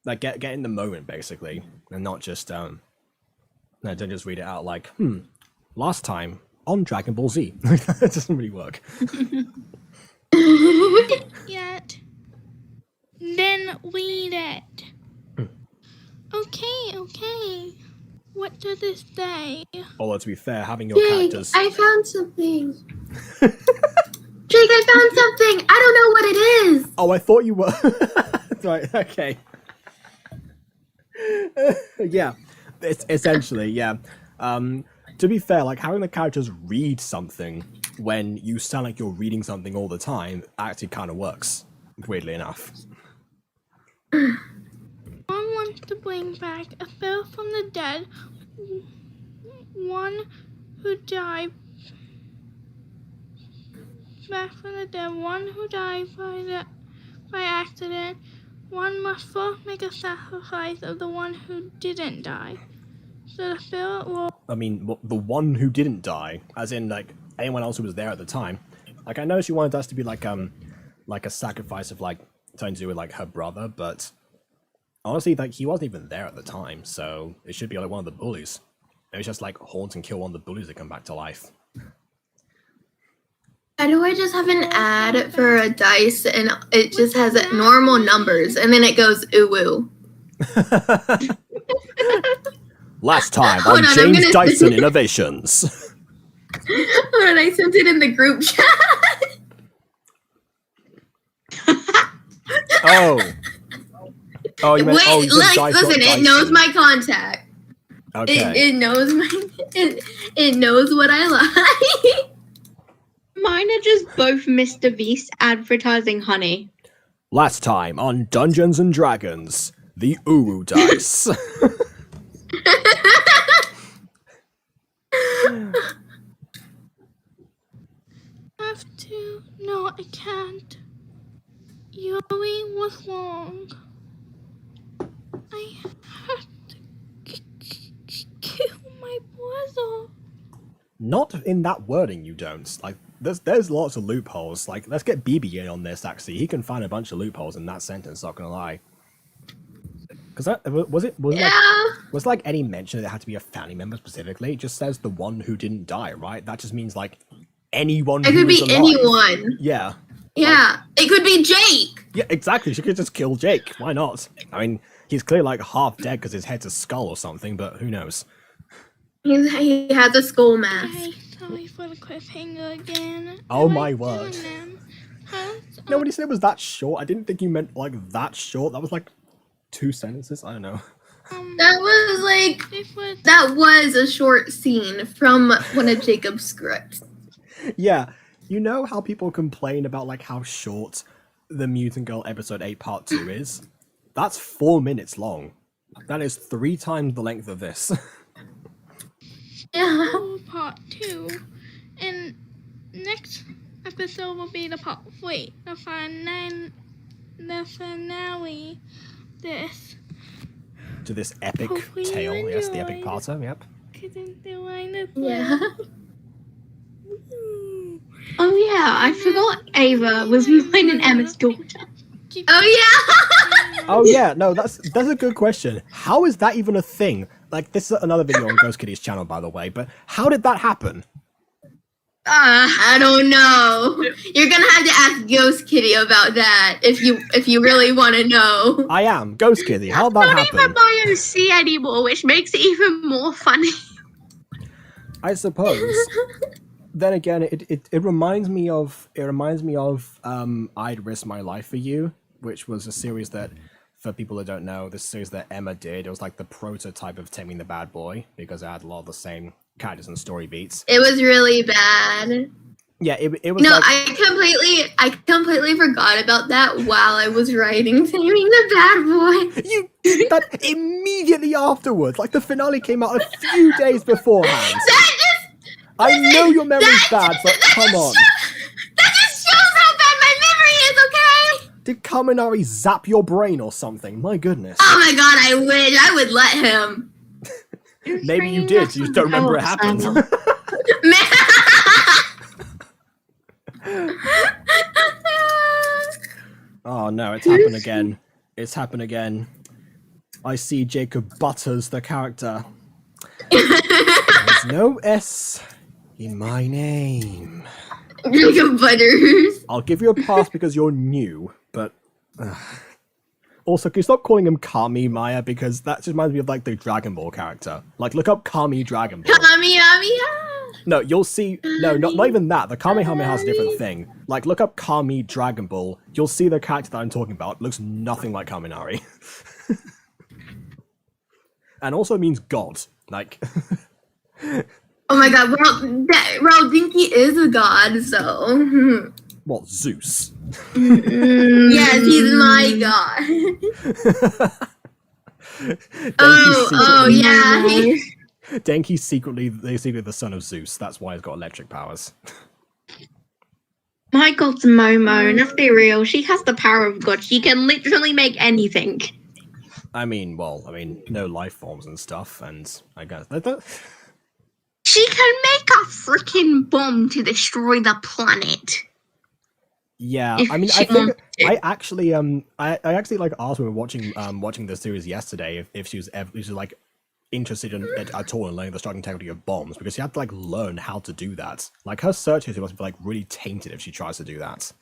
Speaker 1: like get in the moment basically, and not just don't just read it out like, last time on Dragon Ball Z. That doesn't really work.
Speaker 13: Yet. Then read it. Okay. What does it say?
Speaker 1: Although to be fair, having your
Speaker 12: Jake,
Speaker 1: characters...
Speaker 12: I found something. Jake, I found something. I don't know what it is.
Speaker 1: Oh, I thought you were... Right, okay. Yeah, it's essentially, yeah. To be fair, like having the characters read something when you sound like you're reading something all the time actually kind of works, weirdly enough.
Speaker 13: One wants to bring back a spirit from the dead, one who died back from the dead, one who died by accident. One must first make a sacrifice of the one who didn't die. So the spirit will...
Speaker 1: I mean, the one who didn't die, as in, like, anyone else who was there at the time. Like, I know she wanted us to be, like a sacrifice of, like, something to do with, like, her brother, but honestly, like, he wasn't even there at the time, so it should be, like, one of the bullies. It was just, like, haunt and kill one of the bullies that come back to life.
Speaker 12: Why do I just have an ad for a dice and it just has normal numbers and then it goes ooh.
Speaker 1: Last time on James Dyson Innovations.
Speaker 12: Hold on, I sent it in the group chat.
Speaker 1: Oh, you meant,
Speaker 12: wait, listen, it knows my contact.
Speaker 1: Okay.
Speaker 12: It knows it knows what I like.
Speaker 2: Mine are just both Mr. Beast advertising honey.
Speaker 1: Last time on Dungeons and Dragons, the Uru dice.
Speaker 13: No, I can't. Yuri was wrong. I have to kill my brother.
Speaker 1: Not in that wording, you don't. Like, there's lots of loopholes. Like, let's get BB in on this, actually. He can find a bunch of loopholes in that sentence, not gonna lie. Because was it
Speaker 12: Yeah.
Speaker 1: was like any mention that it had to be a family member specifically? It just says the one who didn't die, right? That just means like anyone.
Speaker 12: It
Speaker 1: who
Speaker 12: could
Speaker 1: is
Speaker 12: be
Speaker 1: alive.
Speaker 12: anyone.
Speaker 1: Yeah.
Speaker 12: Yeah. It could be Jake.
Speaker 1: Yeah, exactly. She could just kill Jake. Why not? I mean, he's clearly like half dead because his head's a skull or something, but who knows?
Speaker 12: He has a skull mask.
Speaker 13: Okay, sorry for the cliffhanger again.
Speaker 1: Oh
Speaker 13: Am
Speaker 1: my
Speaker 13: I
Speaker 1: word.
Speaker 13: doing them? How's-
Speaker 1: No, when you said it was that short, I didn't think you meant like that short. That was like 2 sentences. I don't know.
Speaker 12: That was like
Speaker 13: This was
Speaker 12: that was a short scene from one of Jacob's scripts.
Speaker 1: Yeah, you know how people complain about like how short the Mutant Girl episode 8 part 2 is? That's 4 minutes long. That is 3 times the length of this.
Speaker 12: Yeah.
Speaker 13: part 2, and next episode will be the part 3, the finale. This
Speaker 1: To this epic
Speaker 13: Hopefully you
Speaker 1: tale. Yes, the epic
Speaker 13: enjoyed.
Speaker 1: parter, yep.
Speaker 13: couldn't do anything.
Speaker 12: Yeah.
Speaker 2: Oh yeah, I forgot Ava was mine and Emma's daughter.
Speaker 12: Oh yeah.
Speaker 1: Oh yeah, no, that's a good question. How is that even a thing? Like, this is another video on Ghost Kitty's channel, by the way, but how did that happen?
Speaker 12: I don't know. You're gonna have to ask Ghost Kitty about that if you really want to know.
Speaker 1: I am. Ghost Kitty, how'd that
Speaker 2: Not
Speaker 1: happen?
Speaker 2: even my OC anymore, which makes it even more funny.
Speaker 1: I suppose. Then again, it reminds me of I'd Risk My Life for You, which was a series that, for people that don't know, this series that Emma did. It was like the prototype of Taming the Bad Boy because it had a lot of the same characters and story beats.
Speaker 12: It was really bad.
Speaker 1: Yeah, it was.
Speaker 12: No,
Speaker 1: like,
Speaker 12: I completely forgot about that while I was writing Taming the Bad Boy.
Speaker 1: You did that immediately afterwards. Like the finale came out a few days beforehand. I know your memory's bad, but come on.
Speaker 12: That just shows how bad my memory is, okay?
Speaker 1: Did Kaminari zap your brain or something? My goodness.
Speaker 12: Oh my god, I wish I would let him.
Speaker 1: Maybe you did, you just don't remember it happened. Oh no, it's happened again. It's happened again. I see Jacob Butters, the character. There's no S in my name.
Speaker 12: Jacob Butters.
Speaker 1: I'll give you a pass because you're new, but... Also, can you stop calling him Kami Maya, because that just reminds me of, like, the Dragon Ball character. Like, look up Kami Dragon Ball. No, you'll see... No, not even that. The Kamehameha has a different thing. Like, look up Kami Dragon Ball. You'll see the character that I'm talking about. It looks nothing like Kaminari. And also means God. Like...
Speaker 12: Oh my god, well, Dinky is a god, so...
Speaker 1: What, Zeus?
Speaker 12: Yes, he's my god. Yeah.
Speaker 1: Denki's secretly the son of Zeus. That's why he's got electric powers.
Speaker 2: My god's Momo, and let's be real, she has the power of God. She can literally make anything.
Speaker 1: I mean, no life forms and stuff, and I guess...
Speaker 2: She can make a freaking bomb to destroy the planet.
Speaker 1: Yeah,
Speaker 2: If
Speaker 1: I mean,
Speaker 2: she
Speaker 1: I think
Speaker 2: wants to.
Speaker 1: I actually like asked when we were watching the series yesterday if she was like interested in at all in learning the striking technology of bombs, because she had to like learn how to do that. Like her search history must be like really tainted if she tries to do that.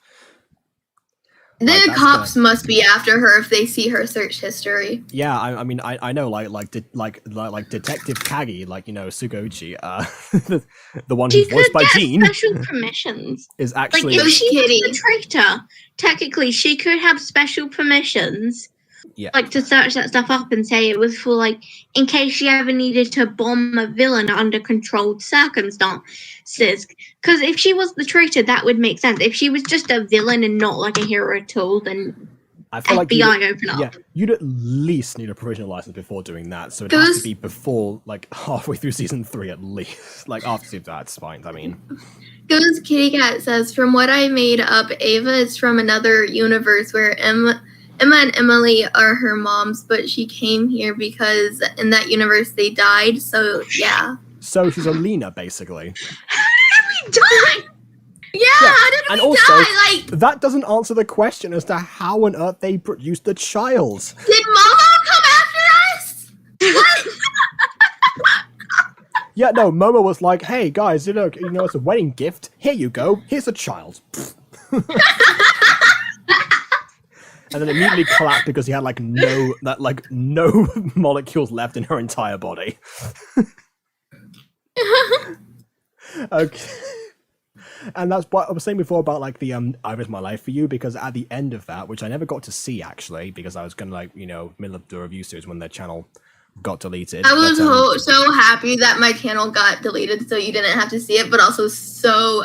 Speaker 12: The cops must be after her if they see her search history.
Speaker 1: Yeah, I mean, I know, like Detective Kagi, like, you know, Sugouchi, the one who's voiced by Jean,
Speaker 2: special permissions.
Speaker 1: is actually...
Speaker 2: Like, if she was a traitor, technically she could have special permissions.
Speaker 1: Yeah.
Speaker 2: Like, to search that stuff up and say it was for, like, in case she ever needed to bomb a villain under controlled circumstances. Because if she was the traitor, that would make sense. If she was just a villain and not, like, a hero at all, then
Speaker 1: I feel like
Speaker 2: FBI open up.
Speaker 1: Yeah, you'd at least need a provisional license before doing that, so it has to be before, like, halfway through season 3 at least. Like, after season 2, that's fine, I mean...
Speaker 12: Ghost Kitty Cat says, from what I made up, Ava is from another universe where Emma and Emily are her moms, but she came here because in that universe they died, so yeah.
Speaker 1: So she's a Lena, basically.
Speaker 2: How did we die?
Speaker 12: Yeah, how did
Speaker 1: and
Speaker 12: we
Speaker 1: also,
Speaker 12: die? Like,
Speaker 1: that doesn't answer the question as to how on earth they produced the child.
Speaker 12: did Momo come
Speaker 1: Yeah, no, Momo was like, hey guys, it's a wedding gift. Here you go. Here's a child. And then immediately collapsed because he had no molecules left in her entire body. Okay. And that's what I was saying before about the I Risk My Life for You, because at the end of that, which I never got to see actually, because I was gonna middle of the review series when their channel got deleted.
Speaker 12: I was so happy that my channel got deleted so you didn't have to see it, but also so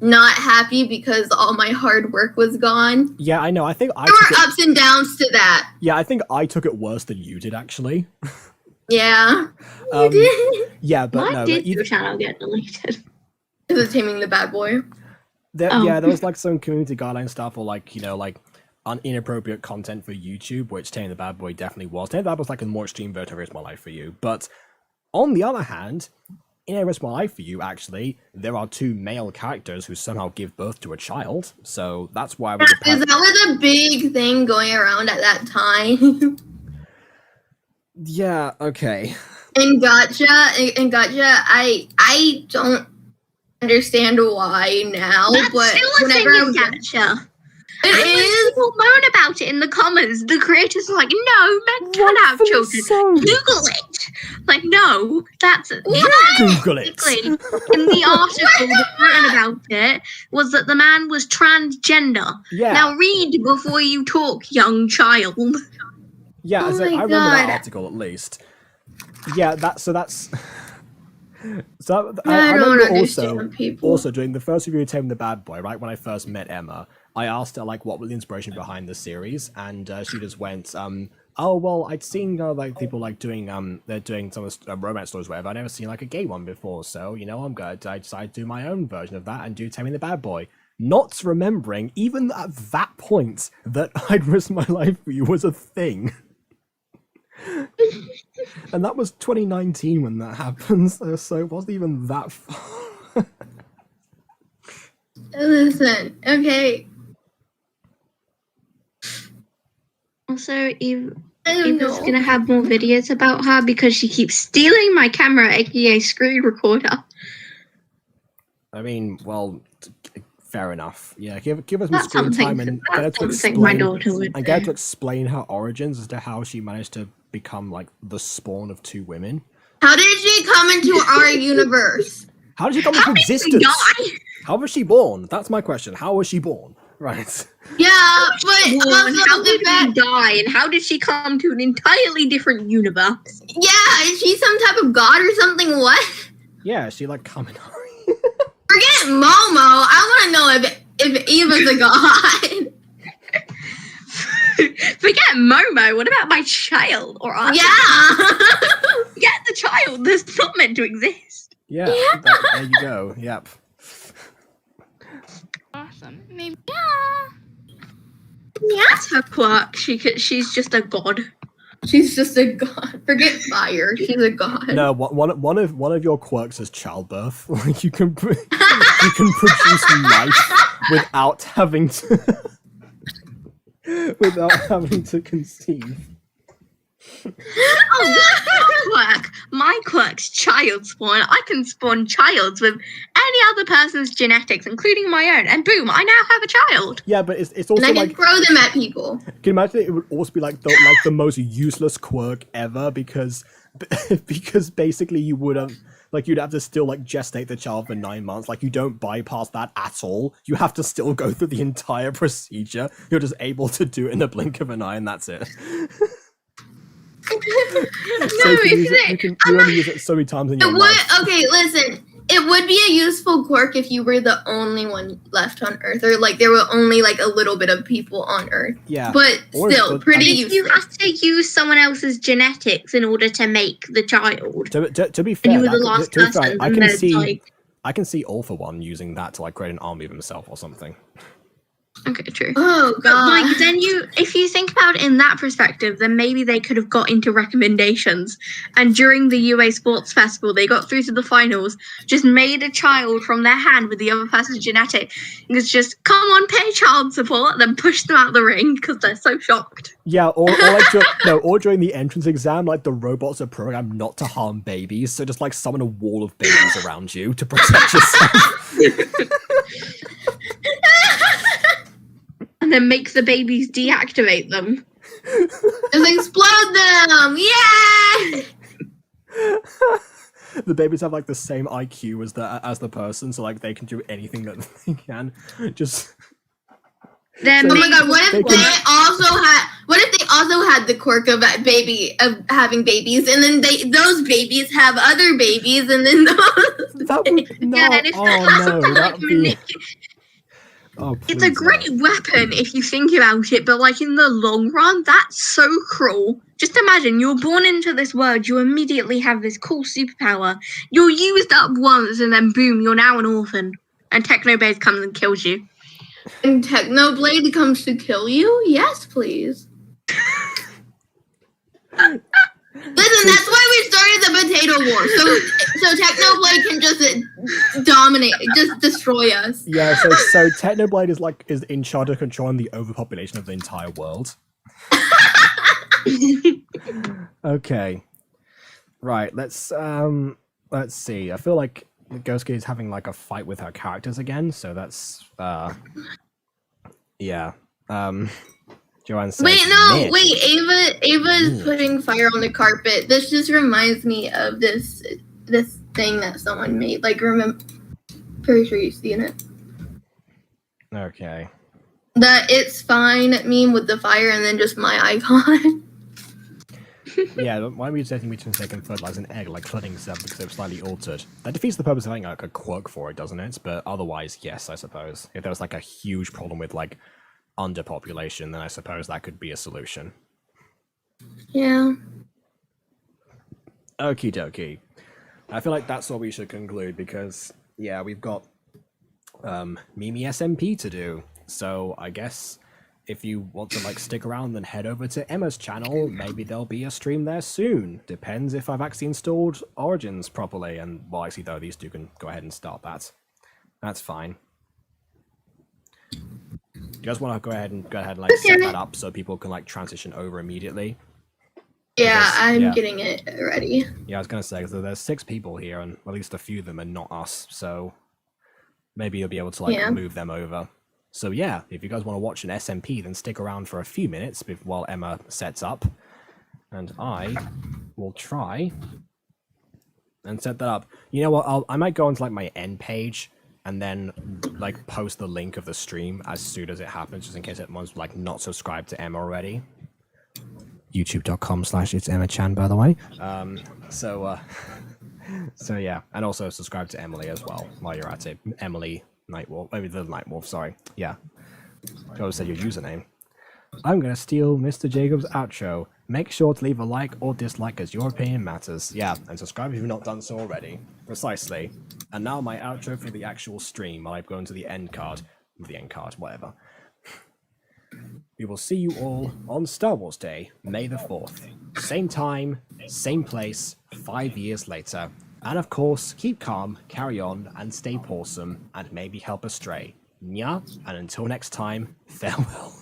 Speaker 12: not happy because all my hard work was gone.
Speaker 1: Yeah, I know. I think
Speaker 12: there were ups and downs to that.
Speaker 1: Yeah, I think I took it worse than you did actually.
Speaker 12: Yeah, you did.
Speaker 1: Yeah, but
Speaker 2: why
Speaker 1: no.
Speaker 2: did your channel get deleted?
Speaker 12: It was Taming the Bad Boy.
Speaker 1: Yeah, there was some community guideline stuff or inappropriate content for YouTube, which Taming the Bad Boy definitely was. Taming the Bad Boy was a more extreme version of I Risk My Life for You. But on the other hand, in I Risk My Life for You, actually, there are 2 male characters who somehow give birth to a child. So that's why
Speaker 12: that was a big thing going around at that time.
Speaker 1: Yeah, okay.
Speaker 12: And gotcha, I don't understand why now.
Speaker 2: That's
Speaker 12: but
Speaker 2: still a
Speaker 12: whenever
Speaker 2: thing
Speaker 12: I
Speaker 2: in
Speaker 12: was
Speaker 2: Gacha.
Speaker 12: It is.
Speaker 2: People moan about it in the comments. The creators are like, no, men can have children. Google it. Like, no, that's
Speaker 1: Google it.
Speaker 2: In the article that written about it was that the man was transgender.
Speaker 1: Yeah.
Speaker 2: Now read before you talk, young child.
Speaker 1: Yeah, I remember that article at least. Yeah, that's. So I remember also during the first review of Taming the Bad Boy, right when I first met Emma, I asked her what was the inspiration behind the series, and she just went, "Oh well, I'd seen people doing they're doing some of the romance stories, or whatever. I'd never seen a gay one before, so I'm gonna I decided to do my own version of that and do Taming the Bad Boy." Not remembering even at that point that I'd Risk My Life for You was a thing. And that was 2019 when that happened, so it wasn't even that far.
Speaker 12: Listen, okay.
Speaker 2: Also, Eva's gonna have more videos about her because she keeps stealing my camera, aka screen recorder.
Speaker 1: I mean, well, fair enough. Yeah, give us more screen time and get her to explain her origins as to how she managed to become the spawn of 2 women.
Speaker 12: How did she come into our universe?
Speaker 1: How did she come into existence? How was she born? That's my question. How was she born? Right.
Speaker 12: Yeah, but
Speaker 2: how did she die, and how did she come to an entirely different universe?
Speaker 12: Yeah, is she some type of god or something? What?
Speaker 1: Yeah, is she Kaminari?
Speaker 12: Forget Momo. I want to know if Eva's a god.
Speaker 2: Forget Momo. What about my child? Or us?
Speaker 12: Yeah.
Speaker 2: Forget the child. That's not meant to exist.
Speaker 1: Yeah. There you go. Yep.
Speaker 13: Awesome. Maybe.
Speaker 2: Yeah. That's her quirk. She's just a god.
Speaker 12: She's just a god. Forget fire. She's a god.
Speaker 1: No, one of your quirks is childbirth. You can produce life without having to conceive.
Speaker 2: Oh, my quirk's child spawn. I can spawn childs with any other person's genetics, including my own, and boom, I now have a child.
Speaker 1: Yeah, but it's also
Speaker 12: and I can throw them at people.
Speaker 1: Can you imagine it would also be the most useless quirk ever because basically you would have you'd have to still gestate the child for 9 months. You don't bypass that at all. You have to still go through the entire procedure. You're just able to do it in the blink of an eye, and that's it. You can only use it so many times in your life.
Speaker 12: Okay, listen. It would be a useful quirk if you were the only one left on Earth, or there were only a little bit of people on Earth.
Speaker 1: Yeah,
Speaker 12: but still pretty useless.
Speaker 2: You have to use someone else's genetics in order to make the child.
Speaker 1: To be fair,
Speaker 2: and you were the last person.
Speaker 1: I can see All for One using that to create an army of himself or something.
Speaker 2: Okay, true.
Speaker 12: Oh
Speaker 2: But
Speaker 12: god.
Speaker 2: like then if you think about it in that perspective, then maybe they could have got into recommendations, and during the UA Sports Festival, they got through to the finals, just made a child from their hand with the other person's genetic, and it's just come on, pay child support, then push them out the ring because they're so shocked.
Speaker 1: Yeah, or during the entrance exam, like the robots are programmed not to harm babies, so just like summon a wall of babies around you to protect yourself.
Speaker 2: And then make the babies deactivate them.
Speaker 12: Just explode them! Yeah!
Speaker 1: The babies have like the same IQ as the person, so like they can do anything that they can. Just
Speaker 2: Then
Speaker 12: Oh my god, what if
Speaker 1: they
Speaker 12: they also had the quirk of having babies, and then those babies have other babies, and then those
Speaker 1: that would no.
Speaker 2: Yeah, and it's
Speaker 1: Oh
Speaker 2: possible
Speaker 1: no,
Speaker 2: to, like,
Speaker 1: that'd be. Oh,
Speaker 2: it's a
Speaker 1: please,
Speaker 2: great
Speaker 1: no.
Speaker 2: weapon if you think about it, but like in the long run, that's so cruel. Just imagine you're born into this world, you immediately have this cool superpower, you're used up once, and then boom, you're now an orphan. And Technoblade comes and kills you.
Speaker 12: And Technoblade comes to kill you? Yes, please. Listen, that's why we started the potato war. So Technoblade can just dominate, just destroy us.
Speaker 1: Yeah, so Technoblade is in charge of controlling the overpopulation of the entire world. Okay. Right, let's see. I feel like Ghost Kid is having like a fight with her characters again, so that's yeah. Joanne says,
Speaker 12: Ava is putting fire on the carpet. This just reminds me of this thing that someone made. Like, remember, pretty sure you've seen it.
Speaker 1: Okay.
Speaker 12: The "it's fine" meme with the fire and then just my icon.
Speaker 1: Yeah, why are we setting between second fertilize an egg like flooding stuff because they've slightly altered? That defeats the purpose of having like a quirk for it, doesn't it? But otherwise, yes, I suppose. If there was like a huge problem with like underpopulation, then I suppose that could be a solution.
Speaker 12: Yeah.
Speaker 1: Okie dokie. I feel like that's what we should conclude because yeah, we've got Mimi SMP to do. So I guess if you want to like stick around, then head over to Emma's channel. Maybe there'll be a stream there soon. Depends if I've actually installed Origins properly. And well, actually, though, these two can go ahead and start that. That's fine. Do you guys want to go ahead and like set that up so people can like transition over immediately?
Speaker 12: Yeah,
Speaker 1: Because,
Speaker 12: I'm getting it ready.
Speaker 1: Yeah, I was gonna say because there's 6 people here, and at least a few of them are not us. So maybe you'll be able to like move them over. So yeah, if you guys want to watch an SMP, then stick around for a few minutes while Emma sets up, and I will try and set that up. You know what? I might go onto like my end page and then like post the link of the stream as soon as it happens, just in case everyone's like not subscribed to Emma already. YouTube.com/it's Emma Chan, by the way. So yeah, and also subscribe to Emily as well while you're at it. Emily Nightwolf, maybe the Nightwolf, sorry. Yeah. Go say your username. I'm gonna steal Mr. Jacob's outro. Make sure to leave a like or dislike as your opinion matters. Yeah, and subscribe if you've not done so already. Precisely. And now my outro for the actual stream while I go into the end card. The end card, whatever. We will see you all on Star Wars Day, May the 4th. Same time, same place, 5 years later. And of course, keep calm, carry on, and stay awesome, and maybe help us stray. Nya, and until next time, farewell.